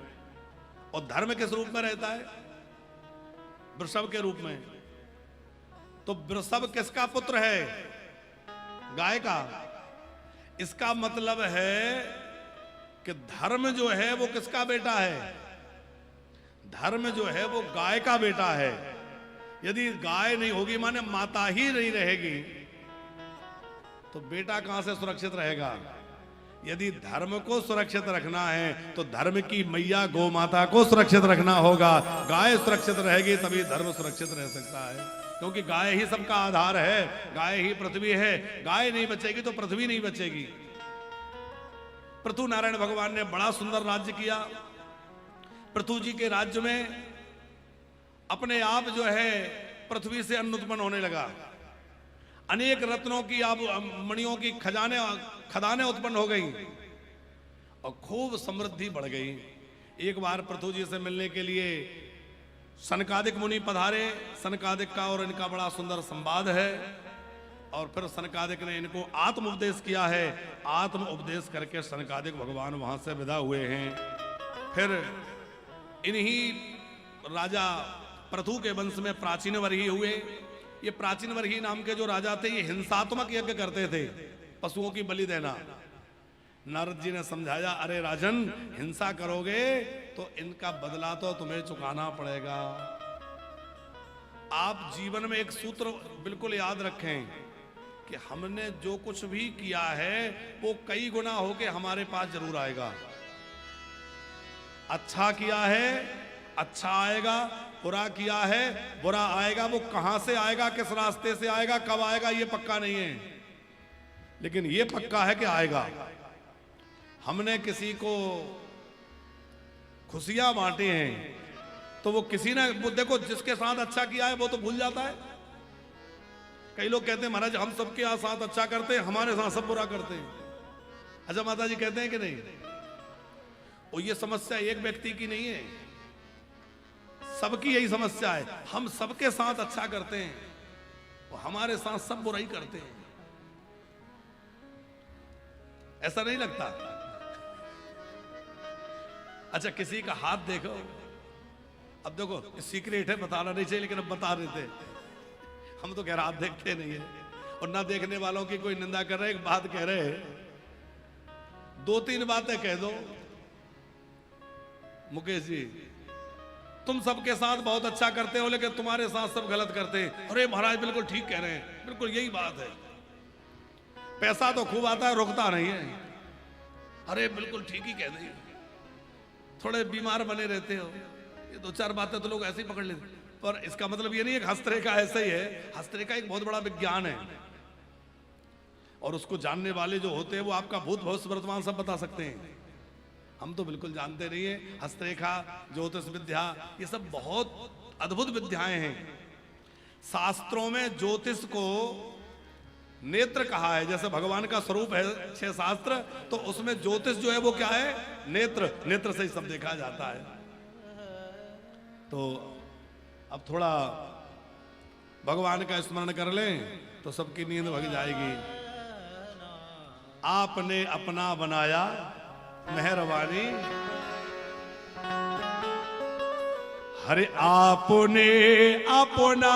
और धर्म किस रूप में रहता है? वृषभ के रूप में। तो वृषभ किसका पुत्र है? गाय का। इसका मतलब है कि धर्म जो है वो किसका बेटा है? धर्म जो है वो गाय का बेटा है। यदि गाय नहीं होगी, माने माता ही नहीं रहेगी, तो बेटा कहां से सुरक्षित रहेगा? यदि धर्म को सुरक्षित रखना है, तो धर्म की मैया गौ माता को सुरक्षित रखना होगा। गाय सुरक्षित रहेगी तभी धर्म सुरक्षित रह सकता है, क्योंकि गाय ही सबका आधार है, गाय ही पृथ्वी है। गाय नहीं बचेगी तो पृथ्वी नहीं बचेगी। पृथु नारायण भगवान ने बड़ा सुंदर राज्य किया। पृथु जी के राज्य में अपने आप जो है पृथ्वी से अन्न उत्पन्न होने लगा। अनेक रत्नों की अब मणियों की खदानें उत्पन्न हो गई और खूब समृद्धि बढ़ गई। एक बार पृथु जी से मिलने के लिए सनकादिक मुनि पधारे। सनकादिक का और इनका बड़ा सुंदर संवाद है और फिर सनकादिक ने इनको आत्म उपदेश किया है। आत्म उपदेश करके सनकादिक भगवान वहां से विदा हुए हैं। फिर इन्हीं राजा पृथु के वंश में प्राचीन वर्ही हुए। ये प्राचीन वर्ही नाम के जो राजा थे ये हिंसात्मक यज्ञ करते थे, पशुओं की बलि देना। नारद जी ने समझाया, अरे राजन, हिंसा करोगे तो इनका बदला तो तुम्हें चुकाना पड़ेगा। आप जीवन में एक सूत्र बिल्कुल याद रखें कि हमने जो कुछ भी किया है वो कई गुना होके हमारे पास जरूर आएगा। अच्छा किया है अच्छा आएगा, बुरा किया है बुरा आएगा। वो कहां से आएगा, किस रास्ते से आएगा, कब आएगा, ये पक्का नहीं है, लेकिन ये पक्का है कि आएगा। हमने किसी को खुशियां बांटी हैं तो वो किसी ने, वो देखो जिसके साथ अच्छा किया है वो तो भूल जाता है। कई लोग कहते हैं महाराज हम सबके साथ अच्छा करते हैं, हमारे साथ सब बुरा करते हैं। अच्छा माता जी कहते हैं कि नहीं? और ये समस्या एक व्यक्ति की नहीं है, सबकी यही समस्या है। हम सबके साथ अच्छा करते हैं और हमारे साथ सब बुराई करते हैं। ऐसा नहीं लगता? अच्छा किसी का हाथ देखो, अब देखो सीक्रेट है, बताना नहीं चाहिए, लेकिन अब बता देते। हम तो कह रहे हाथ देखते नहीं है और ना देखने वालों की कोई निंदा कर रहे। एक बात कह रहे, दो तीन बातें कह दो। मुकेश जी तुम सबके साथ बहुत अच्छा करते हो लेकिन तुम्हारे साथ सब गलत करते हैं। अरे महाराज बिल्कुल ठीक कह रहे हैं, बिल्कुल यही बात है। पैसा तो खूब आता है, रुकता नहीं है। अरे बिल्कुल ठीक ही कह रहे, थोड़े बीमार बने रहते हो। ये दो चार बातें तो लोग ऐसे ही पकड़ लेते, पर इसका मतलब ये नहीं है कि हस्तरेखा ऐसे ही है। हस्तरेखा एक बहुत बड़ा विज्ञान है और उसको जानने वाले जो होते हैं वो आपका भूत भविष्य वर्तमान सब बता सकते हैं। हम तो बिल्कुल जानते नहीं है। हस्तरेखा, ज्योतिष विद्या, ये सब बहुत अद्भुत विद्याएं हैं। शास्त्रों में ज्योतिष को नेत्र कहा है। जैसे भगवान का स्वरूप है 6 शास्त्र, तो उसमें ज्योतिष जो है वो क्या है? नेत्र। नेत्र से ही सब देखा जाता है। तो अब थोड़ा भगवान का स्मरण कर लें तो सबकी नींद भग जाएगी। आपने अपना बनाया मेहरबानी, हरे आपने अपना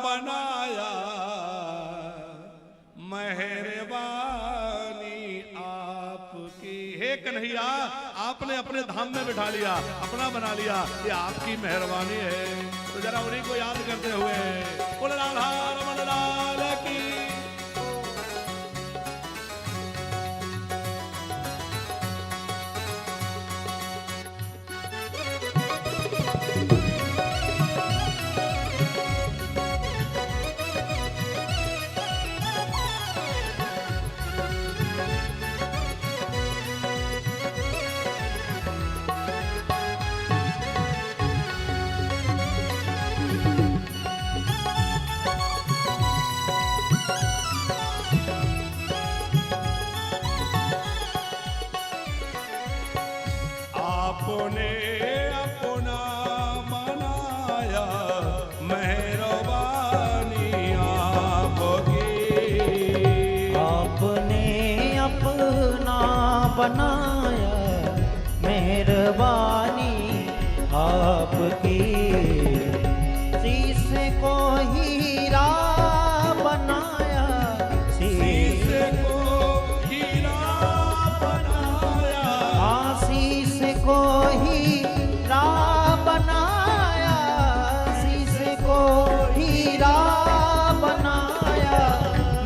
बनाया मेहरबानी आपकी। हे कन्हैया, आपने अपने धाम में बिठा लिया, अपना बना लिया, ये आपकी मेहरबानी है। तो जरा उन्हीं को याद करते हुए बोल राधा रमन लाल की। आपने अपना बनाया मेहरबानी आपकी। आपने अपना बनाया मेहरबानी आपकी। शीश को हीरा बनाया, शीश को हीरा बनाया, शीश को हीरा बनाया, शीश को हीरा बनाया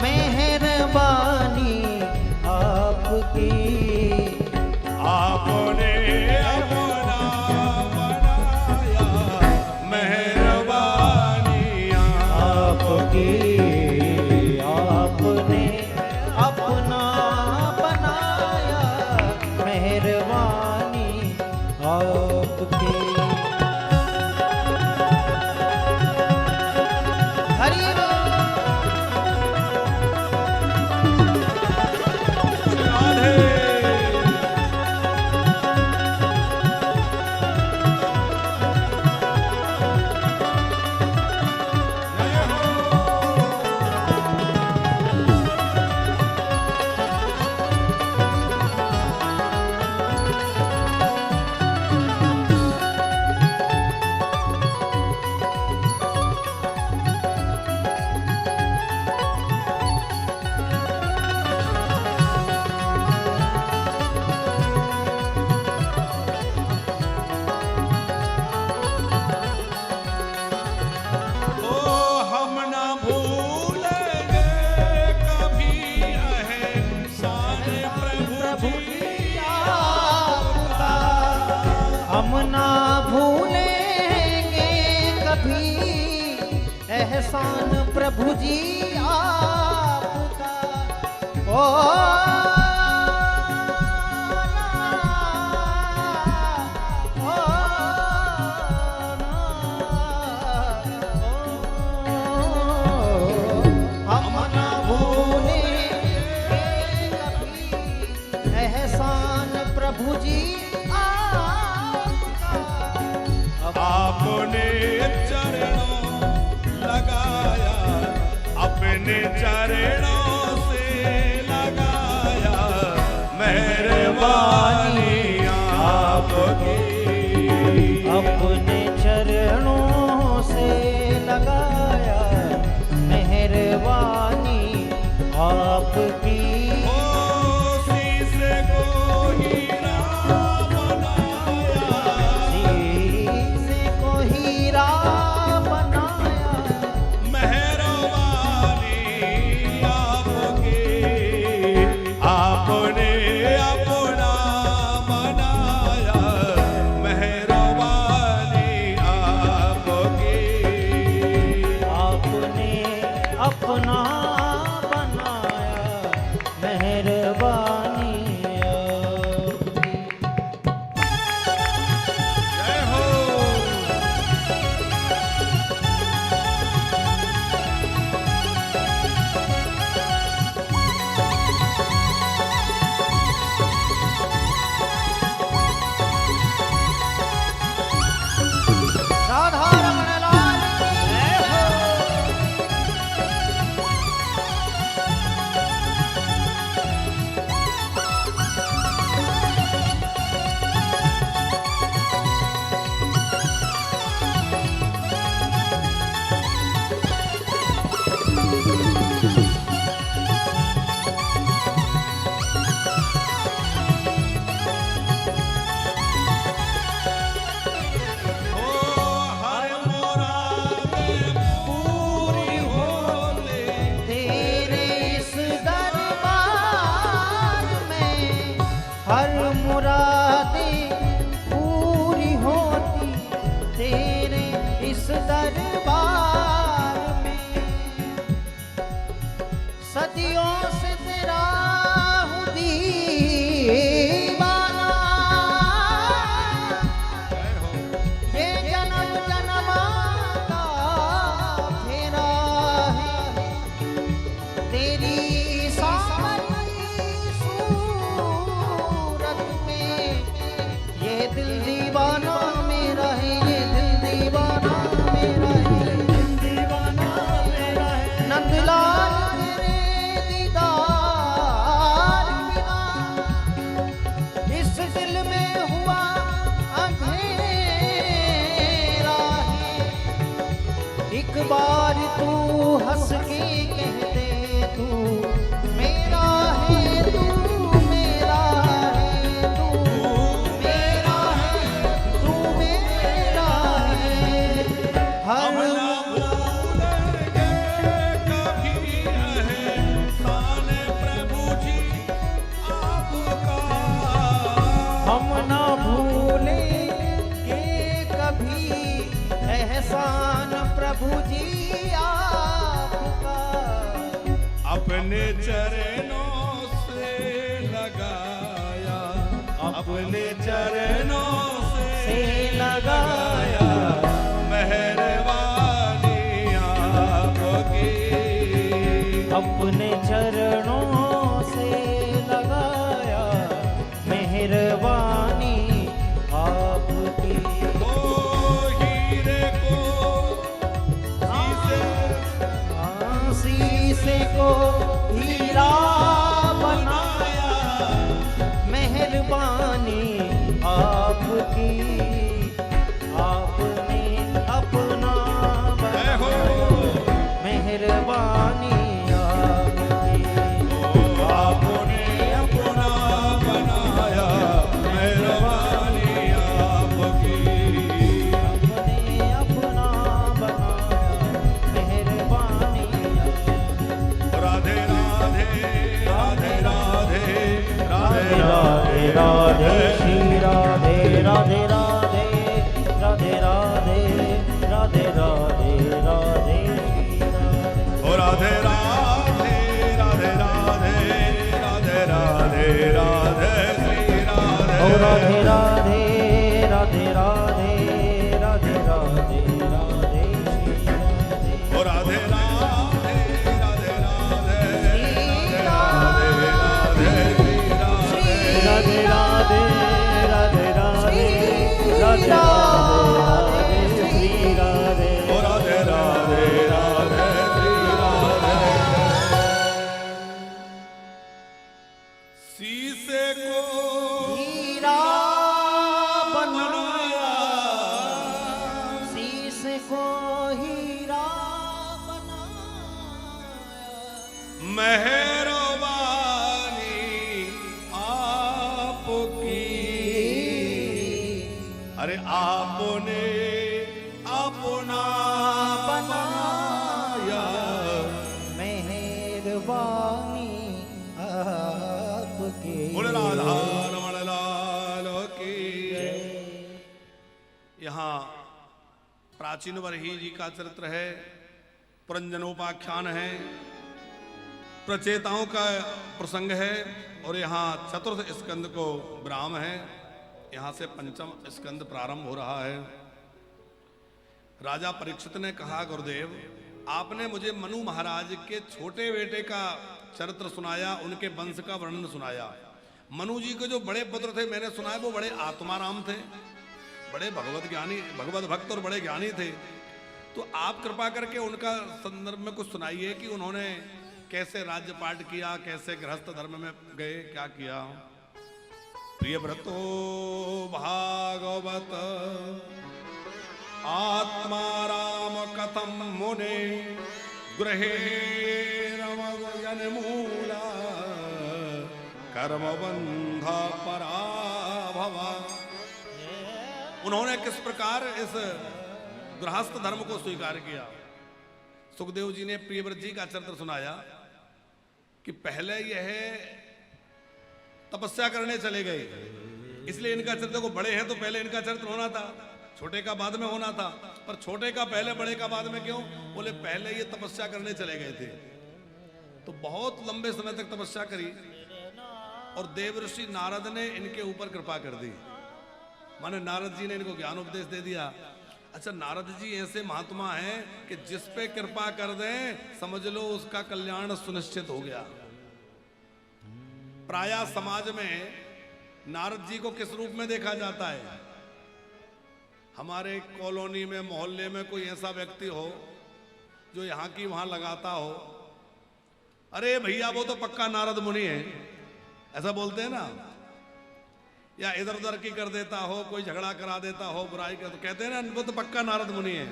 मेहरबानी आपकी। आपने अपना बनाया मेहरबानी आपकी। आपने अपना बनाया एहसान प्रभु जी आपका। ओ हम ना भूलेंगे कभी एहसान प्रभु जी आपका। आपने चरणों लगाया, अपने चरणों से लगाया, मेहरबानी आपकी। अपने चरणों से लगाया, मेहरबानी आपकी। शीशे को हीरा बनाया, शीशे को हीरा बनाया, मेहरबानी आपकी। आपने अपना बनाया, मेहरबानी आपकी। आपने अपना बनाया, मेहरबानी आपकी। जय हो। राधा रमण लाल की जय हो। हर मुरादें पूरी होले, तेरे इस दरबार में हर मुरादें पूरी होती, तेरे इस दरबार में। सदियों से तेरा हूँ दीवाना, ये जन्म जन्म का फेरा है। तेरी सारी सूरत में ये दिल दीवाना मेरा है, ये दिल दीवाना मेरा है, दिल दीवाना मेरा है। नंदलाल तेरे दीदार बिना इस दिल में हुआ अंधेरा है। एक बार तू हंस के कह दे, तू मेरा है, तू मेरा है, तू मेरा है, तू मेरा है। हर भूलेंगे कभी एहसान प्रभु जी आपका। हम ना भूलेंगे कभी एहसान प्रभु जी आपका। अपने चरणों से लगाया, अपने चरणों से लगाया, मेहरबानी आपकी। अपने चरणों से लगाया, मेहरबानी आपकी। ओ हीरे को शीशे को हीरा बनाया, मेहरबानी आपकी। आपने अपना जय हो। बनाया, मेहरबानी आपकी। आपने अपना बनाया, मेहरबानी आपकी। अपने अपना बनाया, मेहरबानी आपकी। राधे राधे राधे राधे राधे राधे राधे राधे राधे ओ राधे राधे राधे राधे राधे राधे राधे राधे राधे राधे श्री राधे ओ राधे राधे राधे श्री राधे शीशे को हीरा बनाया शीश को हीरा बनाया मेहरबानी आपकी अरे आपने अपना बनाया मेहरबानी आपकी बोले राधा रमण लाल की। यहाँ प्राचीन वरही जी का चरित्र है, पुरंजनोपाख्यान है, प्रचेताओं का प्रसंग है और यहाँ चतुर्थ स्कंद को विराम है। यहाँ से पंचम स्कंद प्रारंभ हो रहा है। राजा परीक्षित ने कहा, गुरुदेव आपने मुझे मनु महाराज के छोटे बेटे का चरित्र सुनाया, उनके वंश का वर्णन सुनाया। मनु जी के जो बड़े पुत्र थे मैंने सुना है वो बड़े आत्माराम थे, बड़े भगवत ज्ञानी, भगवत भक्त और बड़े ज्ञानी थे। तो आप कृपा करके उनका संदर्भ में कुछ सुनाइए कि उन्होंने कैसे राज्य पाठ किया, कैसे गृहस्थ धर्म में गए, क्या किया। प्रियव्रतो भागवत आत्मा राम कथम मुने गृहे रमजनमूला कर्मबंध पराभवा। उन्होंने किस प्रकार इस गृहस्थ धर्म को स्वीकार किया। सुखदेव जी ने प्रियव्रत जी का चरित्र सुनाया कि पहले यह तपस्या करने चले गए, इसलिए इनका चरित्र को बड़े हैं तो पहले इनका चरित्र होना था, छोटे का बाद में होना था। पर छोटे का पहले बड़े का बाद में क्यों? बोले पहले ये तपस्या करने चले गए थे तो बहुत लंबे समय तक तपस्या करी और देवऋषि नारद ने इनके ऊपर कृपा कर दी। माने नारद जी ने इनको ज्ञान उपदेश दे दिया। अच्छा, नारद जी ऐसे महात्मा हैं कि जिस पे कृपा कर दें समझ लो उसका कल्याण सुनिश्चित हो गया। प्राय समाज में नारद जी को किस रूप में देखा जाता है? हमारे कॉलोनी में, मोहल्ले में कोई ऐसा व्यक्ति हो जो यहाँ की वहां लगाता हो, अरे भैया वो तो पक्का नारद मुनि है, ऐसा बोलते हैं ना। या इधर उधर की कर देता हो, कोई झगड़ा करा देता हो, बुराई कर, तो कहते हैं ना वो तो पक्का नारद मुनि है।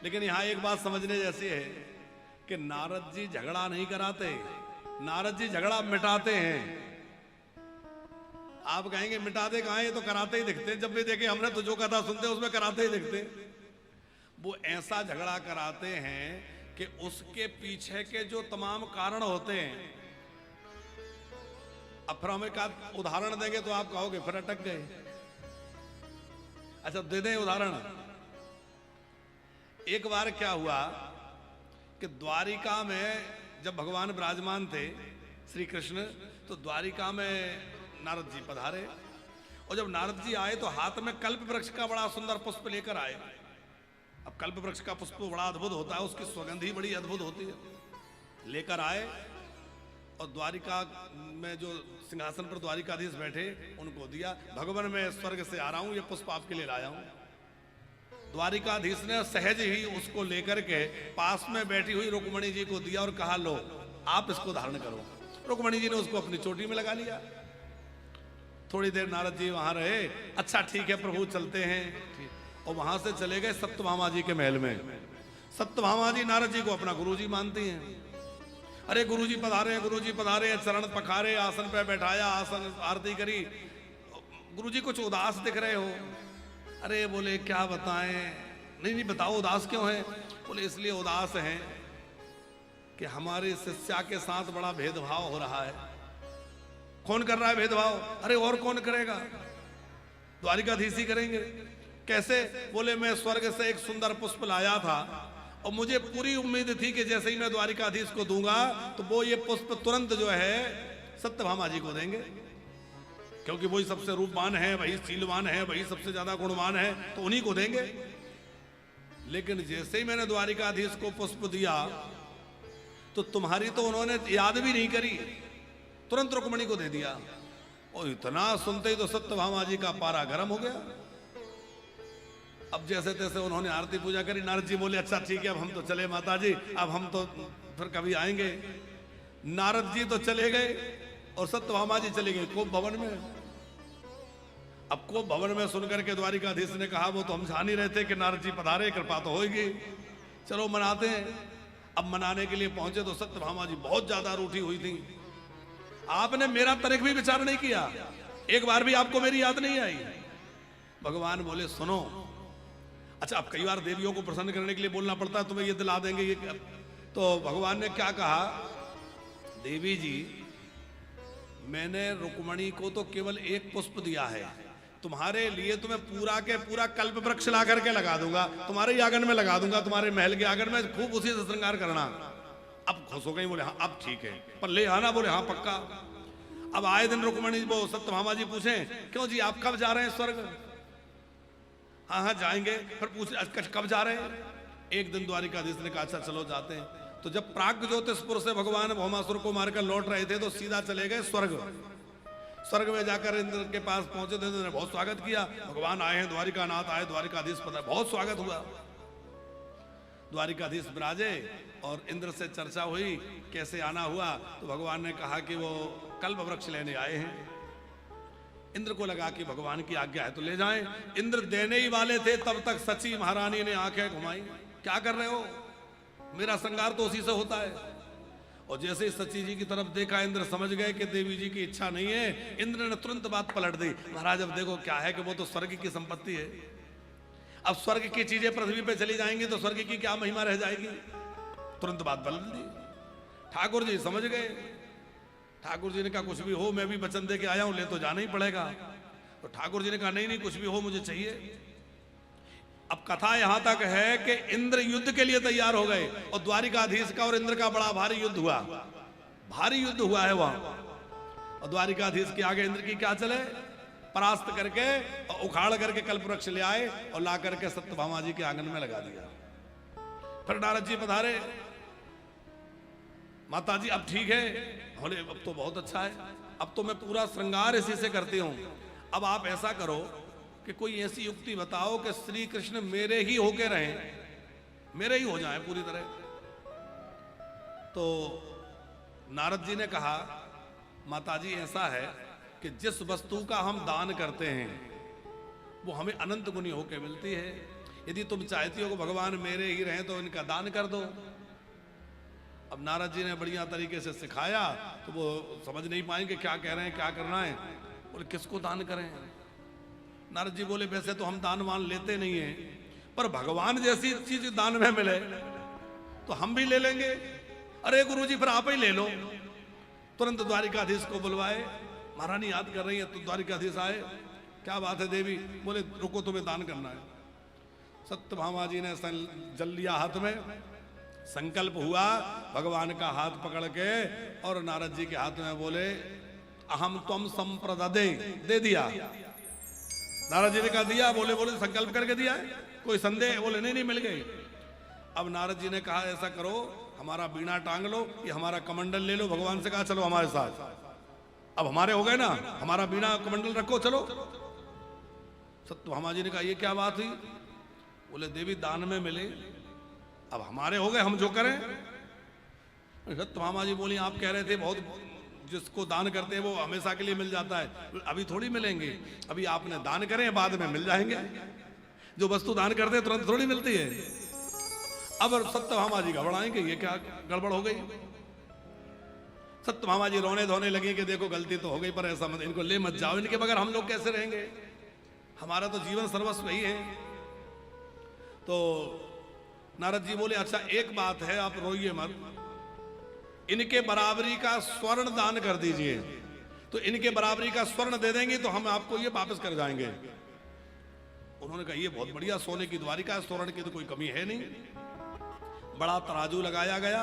लेकिन यहाँ एक बात समझने जैसी है कि नारद जी झगड़ा नहीं कराते, नारद जी झगड़ा मिटाते हैं। आप कहेंगे मिटाते कहाँ, ये तो कराते ही दिखते हैं। जब भी देखे हमने तो जो कथा सुनते उसमें कराते ही दिखते। वो ऐसा झगड़ा कराते हैं कि उसके पीछे के जो तमाम कारण होते हैं। अब फिर हम एक उदाहरण देंगे तो आप कहोगे फिर अटक गए। अच्छा दे दें उदाहरण। एक बार क्या हुआ कि द्वारिका में जब भगवान विराजमान थे श्री कृष्ण, तो द्वारिका में नारद जी पधारे और जब नारद जी आए तो हाथ में कल्प वृक्ष का बड़ा सुंदर पुष्प लेकर आए। अब कल्प वृक्ष का पुष्प बड़ा अद्भुत होता है, उसकी सुगंध ही बड़ी अद्भुत होती है। लेकर आए और द्वारिका में जो सिंहासन पर द्वारिकाधीश बैठे उनको दिया। भगवान मैं स्वर्ग से आ रहा हूं, ये पुष्प आपके लिए लाया हूं। द्वारिकाधीश ने सहज ही उसको लेकर के पास में बैठी हुई रुक्मणी जी को दिया और कहा लो आप इसको धारण करो। रुक्मणी जी ने उसको अपनी चोटी में लगा लिया। थोड़ी देर नारद जी वहां रहे। अच्छा ठीक है प्रभु चलते हैं, और वहां से चले गए सत्यभामा जी के महल में। सत्यभामा जी नारद जी को अपना गुरुजी मानती हैं। अरे गुरुजी पधारे हैं, गुरुजी पधारे हैं, चरण पखारे, आसन पे बैठाया, आसन आरती करी। गुरुजी कुछ उदास दिख रहे हो। अरे बोले क्या बताएं? नहीं बताओ उदास क्यों है? बोले इसलिए उदास हैं कि हमारे शिष्या के साथ बड़ा भेदभाव हो रहा है। कौन कर रहा है भेदभाव? अरे और कौन करेगा? द्वारिकाधीश ही करेंगे। कैसे? बोले मैं स्वर्ग से एक सुंदर पुष्प लाया था और मुझे पूरी उम्मीद थी कि जैसे ही मैं द्वारिकाधीश को दूंगा तो वो ये पुष्प तुरंत जो है सत्यभामा जी को देंगे। क्योंकि वही सबसे रूपवान है, वही शीलवान है, वही सबसे ज्यादा गुणवान है, तो उन्हीं को देंगे। लेकिन जैसे ही मैंने द्वारिकाधीश को पुष्प दिया तो तुम्हारी तो उन्होंने याद भी नहीं करी, तुरंत रुक्मणी को दे दिया। और इतना सुनते ही तो सत्यभामा जी का पारा गर्म हो गया। अब जैसे तैसे उन्होंने आरती पूजा करी। नारद जी बोले अच्छा ठीक है, अब हम तो चले माता जी, अब हम तो फिर कभी आएंगे। नारद जी तो चले गए और सत्यभामा जी चले गए कोप भवन में। अब कोप भवन में सुनकर के द्वारिकाधीश ने कहा वो तो हम जान ही रहे थे कि नारद जी पधारे, कृपा तो होगी, चलो मनाते हैं। अब मनाने के लिए पहुंचे तो सत्यभामा जी बहुत ज्यादा रूठी हुई थी। आपने मेरा तनिक भी विचार नहीं किया, एक बार भी आपको मेरी याद नहीं आई। भगवान बोले सुनो, अच्छा अब कई बार देवियों को प्रसन्न करने के लिए बोलना पड़ता है, तुम्हें ये दिला देंगे ये। तो भगवान ने क्या कहा, देवी जी मैंने रुक्मणी को तो केवल एक पुष्प दिया है, तुम्हारे लिए तो मैं पूरा के पूरा कल्प वृक्ष ला करके लगा दूंगा, तुम्हारे ही आंगन में लगा दूंगा, तुम्हारे महल के आंगन में, खूब उसी से श्रृंगार करना। अब खुश हो गई, बोले हाँ अब ठीक है, पर ले आना, बोले हाँ पक्का। अब आए दिन रुक्मणी वो सत्यभामा जी पूछे क्यों जी आप कब जा रहे हैं स्वर्ग? हाँ हाँ जाएंगे। फिर पूछे कब जा रहे हैं? एक दिन द्वारिकाधीश ने कहा अच्छा चलो जाते हैं। तो जब प्राग ज्योतिषपुर से भगवान भौमासुर को मारकर लौट रहे थे तो सीधा चले गए स्वर्ग। स्वर्ग में जाकर इंद्र के पास पहुंचे थे, इंद्र ने बहुत स्वागत किया, भगवान आए हैं, द्वारिकानाथ आए, द्वारिकाधीश पता, बहुत स्वागत हुआ। द्वारिकाधीश विराजे और इंद्र से चर्चा हुई कैसे आना हुआ। तो भगवान ने कहा कि वो कल्प वृक्ष लेने आए हैं। इंद्र को लगा कि भगवान की आज्ञा है तो ले जाएं। इंद्र देने ही वाले थे तब तक सची महारानी ने आंखें घुमाई, क्या कर रहे हो, मेरा श्रृंगार तो उसी से होता है। और जैसे ही सची जी की तरफ देखा इंद्र समझ गए कि देवी जी की इच्छा नहीं है। इंद्र ने तुरंत बात पलट दी, महाराज अब देखो क्या है कि वो तो स्वर्ग की संपत्ति है, अब स्वर्ग की चीजें पृथ्वी पे चली जाएंगी तो स्वर्ग की क्या महिमा रह जाएगी। तुरंत बात बदल दी। ठाकुर जी समझ गए। ठाकुर जी ने कहा कुछ भी हो मैं भी वचन दे के आया हूं, ले तो जाना ही पड़ेगा। तो ठाकुर जी ने कहा नहीं नहीं कुछ भी हो मुझे चाहिए। अब कथा यहां तक है कि इंद्र युद्ध के लिए तैयार हो गए और द्वारिकाधीश का और इंद्र का बड़ा भारी युद्ध हुआ, भारी युद्ध हुआ है वहां। और द्वारिकाधीश के आगे इंद्र की क्या चले, परास्त करके और उखाड़ करके कल्प वृक्ष ले आए और ला करके सत्यभामा जी के आंगन में लगा दिया। फिर नारद जी पधारे, माता जी अब ठीक है, बोले अब तो बहुत अच्छा है, अब तो मैं पूरा श्रृंगार इसी से करती हूं। अब आप ऐसा करो कि कोई ऐसी युक्ति बताओ कि श्री कृष्ण मेरे ही होके रहें, मेरे ही हो जाए पूरी तरह। तो नारद जी ने कहा माता जी ऐसा है कि जिस वस्तु का हम दान करते हैं वो हमें अनंत गुनी होके मिलती है। यदि तुम चाहती हो कि भगवान मेरे ही रहें तो इनका दान कर दो। अब नारद जी ने बढ़िया तरीके से सिखाया तो वो समझ नहीं पाएंगे क्या कह रहे हैं, क्या करना है। बोले किसको दान करें? नारद जी बोले वैसे तो हम दान वान लेते नहीं हैं, पर भगवान जैसी चीज दान में मिले तो हम भी ले लेंगे। अरे गुरुजी फिर आप ही ले लो। तुरंत द्वारिकाधीश को बुलवाए, महारानी याद कर रही है। तो द्वारिकाधीश आए, क्या बात है देवी? बोले रुको तुम्हें दान करना है। सत्यभामा जी ने जल लिया हाथ में, संकल्प हुआ, भगवान का हाथ पकड़ के और नारद जी के हाथ में बोले अहम त्वम संप्रददे, दे दिया। नारद जी ने कहा दिया, बोले बोले संकल्प करके दिया है, कोई संदेह? बोले नहीं नहीं मिल गई। अब नारद जी ने कहा ऐसा करो हमारा बीणा टांग लो, ये हमारा कमंडल ले लो। भगवान से कहा चलो हमारे साथ, अब हमारे हो गए ना, हमारा बीणा कमंडल रखो चलो। सत्यभामा जी ने कहा ये क्या बात हुई? बोले देवी दान में मिले, अब हमारे हो गए, हम जो करें। सत्यभामा जी बोली आप कह रहे थे बहुत जिसको दान करते हैं वो हमेशा के लिए मिल जाता है, अभी थोड़ी मिलेंगे, अभी आपने दान करें बाद में मिल जाएंगे। जो वस्तु दान करते हैं तुरंत थोड़ी मिलती है। अब सत्यभामा जी घबराएंगे ये क्या गड़बड़ हो गई। सत्यभामा जी रोने धोने लगी कि देखो गलती तो हो गई पर ऐसा मत, इनको ले मत जाओ, इनके बगैर हम लोग कैसे रहेंगे, हमारा तो जीवन सर्वस्व ही है। तो नारद जी बोले अच्छा एक बात है, आप रोइए मत, इनके बराबरी का स्वर्ण दान कर दीजिए, तो इनके बराबरी का स्वर्ण दे देंगे तो हम आपको ये वापस कर जाएंगे। उन्होंने कहा ये बहुत बढ़िया, सोने की द्वारिका, स्वर्ण की तो कोई कमी है नहीं। बड़ा तराजू लगाया गया,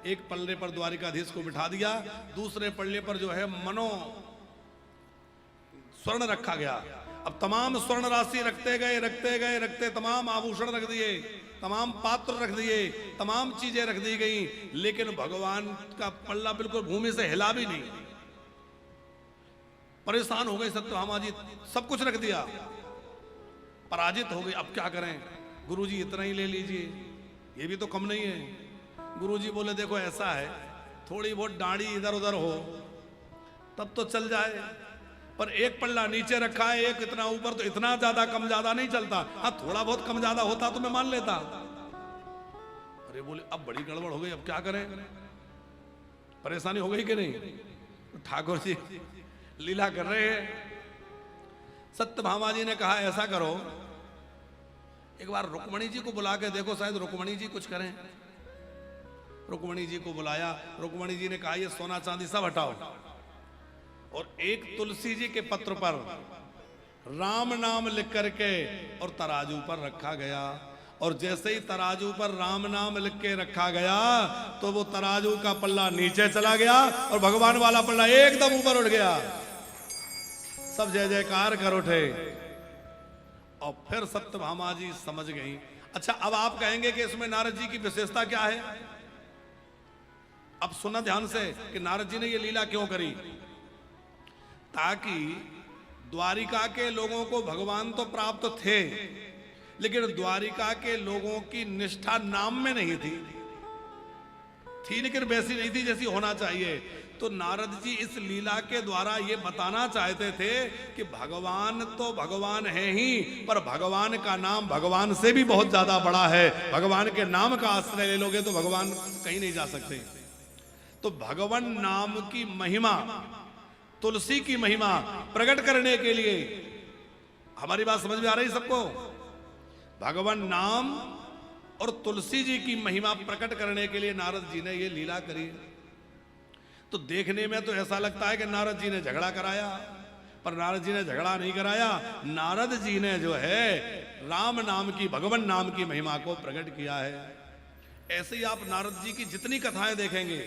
एक पल्ले पर द्वारिकाधीश को बिठा दिया, दूसरे पल्ले पर जो है स्वर्ण रखा गया। अब तमाम स्वर्ण राशि रखते गए, तमाम आभूषण रख दिए, तमाम पात्र रख दिए, तमाम चीजें रख दी गई, लेकिन भगवान का पल्ला बिल्कुल भूमि से हिला भी नहीं। परेशान हो गए सत्यभामा जी, सब कुछ रख दिया, पराजित हो गई। अब क्या करें गुरुजी, इतना ही ले लीजिए, ये भी तो कम नहीं है। गुरुजी बोले देखो ऐसा है, थोड़ी बहुत डांडी इधर उधर हो तब तो चल जाए, पर एक पल्ला नीचे रखा है, एक इतना ऊपर, तो इतना ज्यादा कम ज्यादा नहीं चलता। हाँ थोड़ा बहुत कम ज्यादा होता तो मैं मान लेता। अरे बोले अब बड़ी गड़बड़ हो गई, अब क्या करें, परेशानी हो गई कि नहीं। ठाकुर जी लीला कर रहे हैं। सत्यभामा जी ने कहा ऐसा करो, एक बार रुक्मणी जी को बुला के देखो, शायद रुक्मणी जी कुछ करें। रुक्मणी जी को बुलाया, रुक्मणी जी ने कहा ये सोना चांदी सब हटाओ, और एक तुलसी जी के पत्र पर राम नाम लिख करके और तराजू पर रखा गया। और जैसे ही तराजू पर राम नाम लिख के रखा गया तो वो तराजू का पल्ला नीचे चला गया और भगवान वाला पल्ला एकदम ऊपर उठ गया। सब जय जयकार कर उठे। और फिर सत्यभामा जी समझ गई। अच्छा अब आप कहेंगे कि इसमें नारद जी की विशेषता क्या है। अब सुना ध्यान से कि नारद जी ने ये लीला क्यों करी, ताकि द्वारिका के लोगों को भगवान तो प्राप्त थे, लेकिन द्वारिका के लोगों की निष्ठा नाम में नहीं थी, लेकिन वैसी नहीं थी जैसी होना चाहिए। तो नारद जी इस लीला के द्वारा ये बताना चाहते थे कि भगवान तो भगवान है ही, पर भगवान का नाम भगवान से भी बहुत ज्यादा बड़ा है। भगवान के नाम का आश्रय ले लोगे तो भगवान कहीं नहीं जा सकते। तो भगवान नाम की महिमा, तुलसी की महिमा प्रकट करने के लिए, हमारी बात समझ में आ रही सबको, भगवान नाम और तुलसी जी की महिमा प्रकट करने के लिए नारद जी ने ये लीला करी। तो देखने में तो ऐसा लगता है कि नारद जी ने झगड़ा कराया, पर नारद जी ने झगड़ा नहीं कराया। नारद जी ने जो है राम नाम की, भगवान नाम की महिमा को प्रकट किया है। ऐसे ही आप नारद जी की जितनी कथाएं देखेंगे,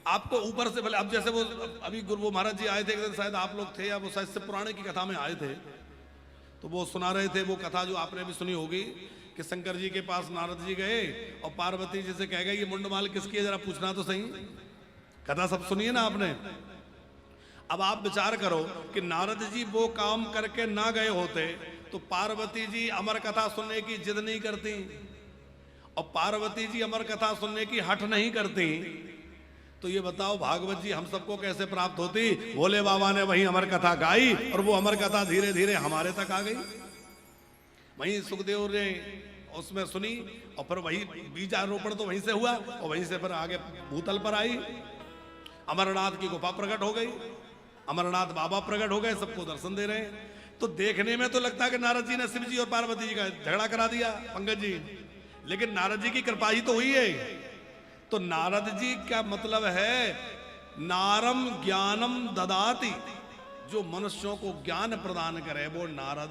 आपको ऊपर से भले, अब जैसे वो अभी गुरु महाराज जी आए थे एक दिन, शायद आप लोग थे या वो शायद से पुराने की कथा में आए थे, तो वो सुना रहे थे वो कथा जो आपने भी सुनी होगी कि शंकर जी के पास नारद जी गए और पार्वती जी से कह गए ये मुंडमाल किसकी है, जरा पूछना तो सही। कथा सब सुनिए ना आपने। अब आप विचार करो कि नारद जी वो काम करके ना गए होते तो पार्वती जी अमर कथा सुनने की जिद नहीं करती, और पार्वती जी अमर कथा सुनने की हठ नहीं करती, तो ये बताओ भागवत जी हम सबको कैसे प्राप्त होती। भोले बाबा ने वही अमर कथा गाई और वो अमर कथा धीरे धीरे हमारे तक आ गई। वहीं सुखदेव ने उसमें सुनी और फिर वही बीजारोपण तो वहीं से हुआ और वहीं से फिर आगे भूतल पर आई। अमरनाथ की गुफा प्रकट हो गई, अमरनाथ बाबा प्रकट हो गए, सबको दर्शन दे रहे हैं। तो देखने में तो लगता है कि नारद जी ने शिव जी और पार्वती जी का झगड़ा करा दिया पंकज जी, लेकिन नारद जी की कृपा ही तो हुई है। तो नारद जी का मतलब है नारम ज्ञानम ददाति, जो मनुष्यों को ज्ञान प्रदान करे वो नारद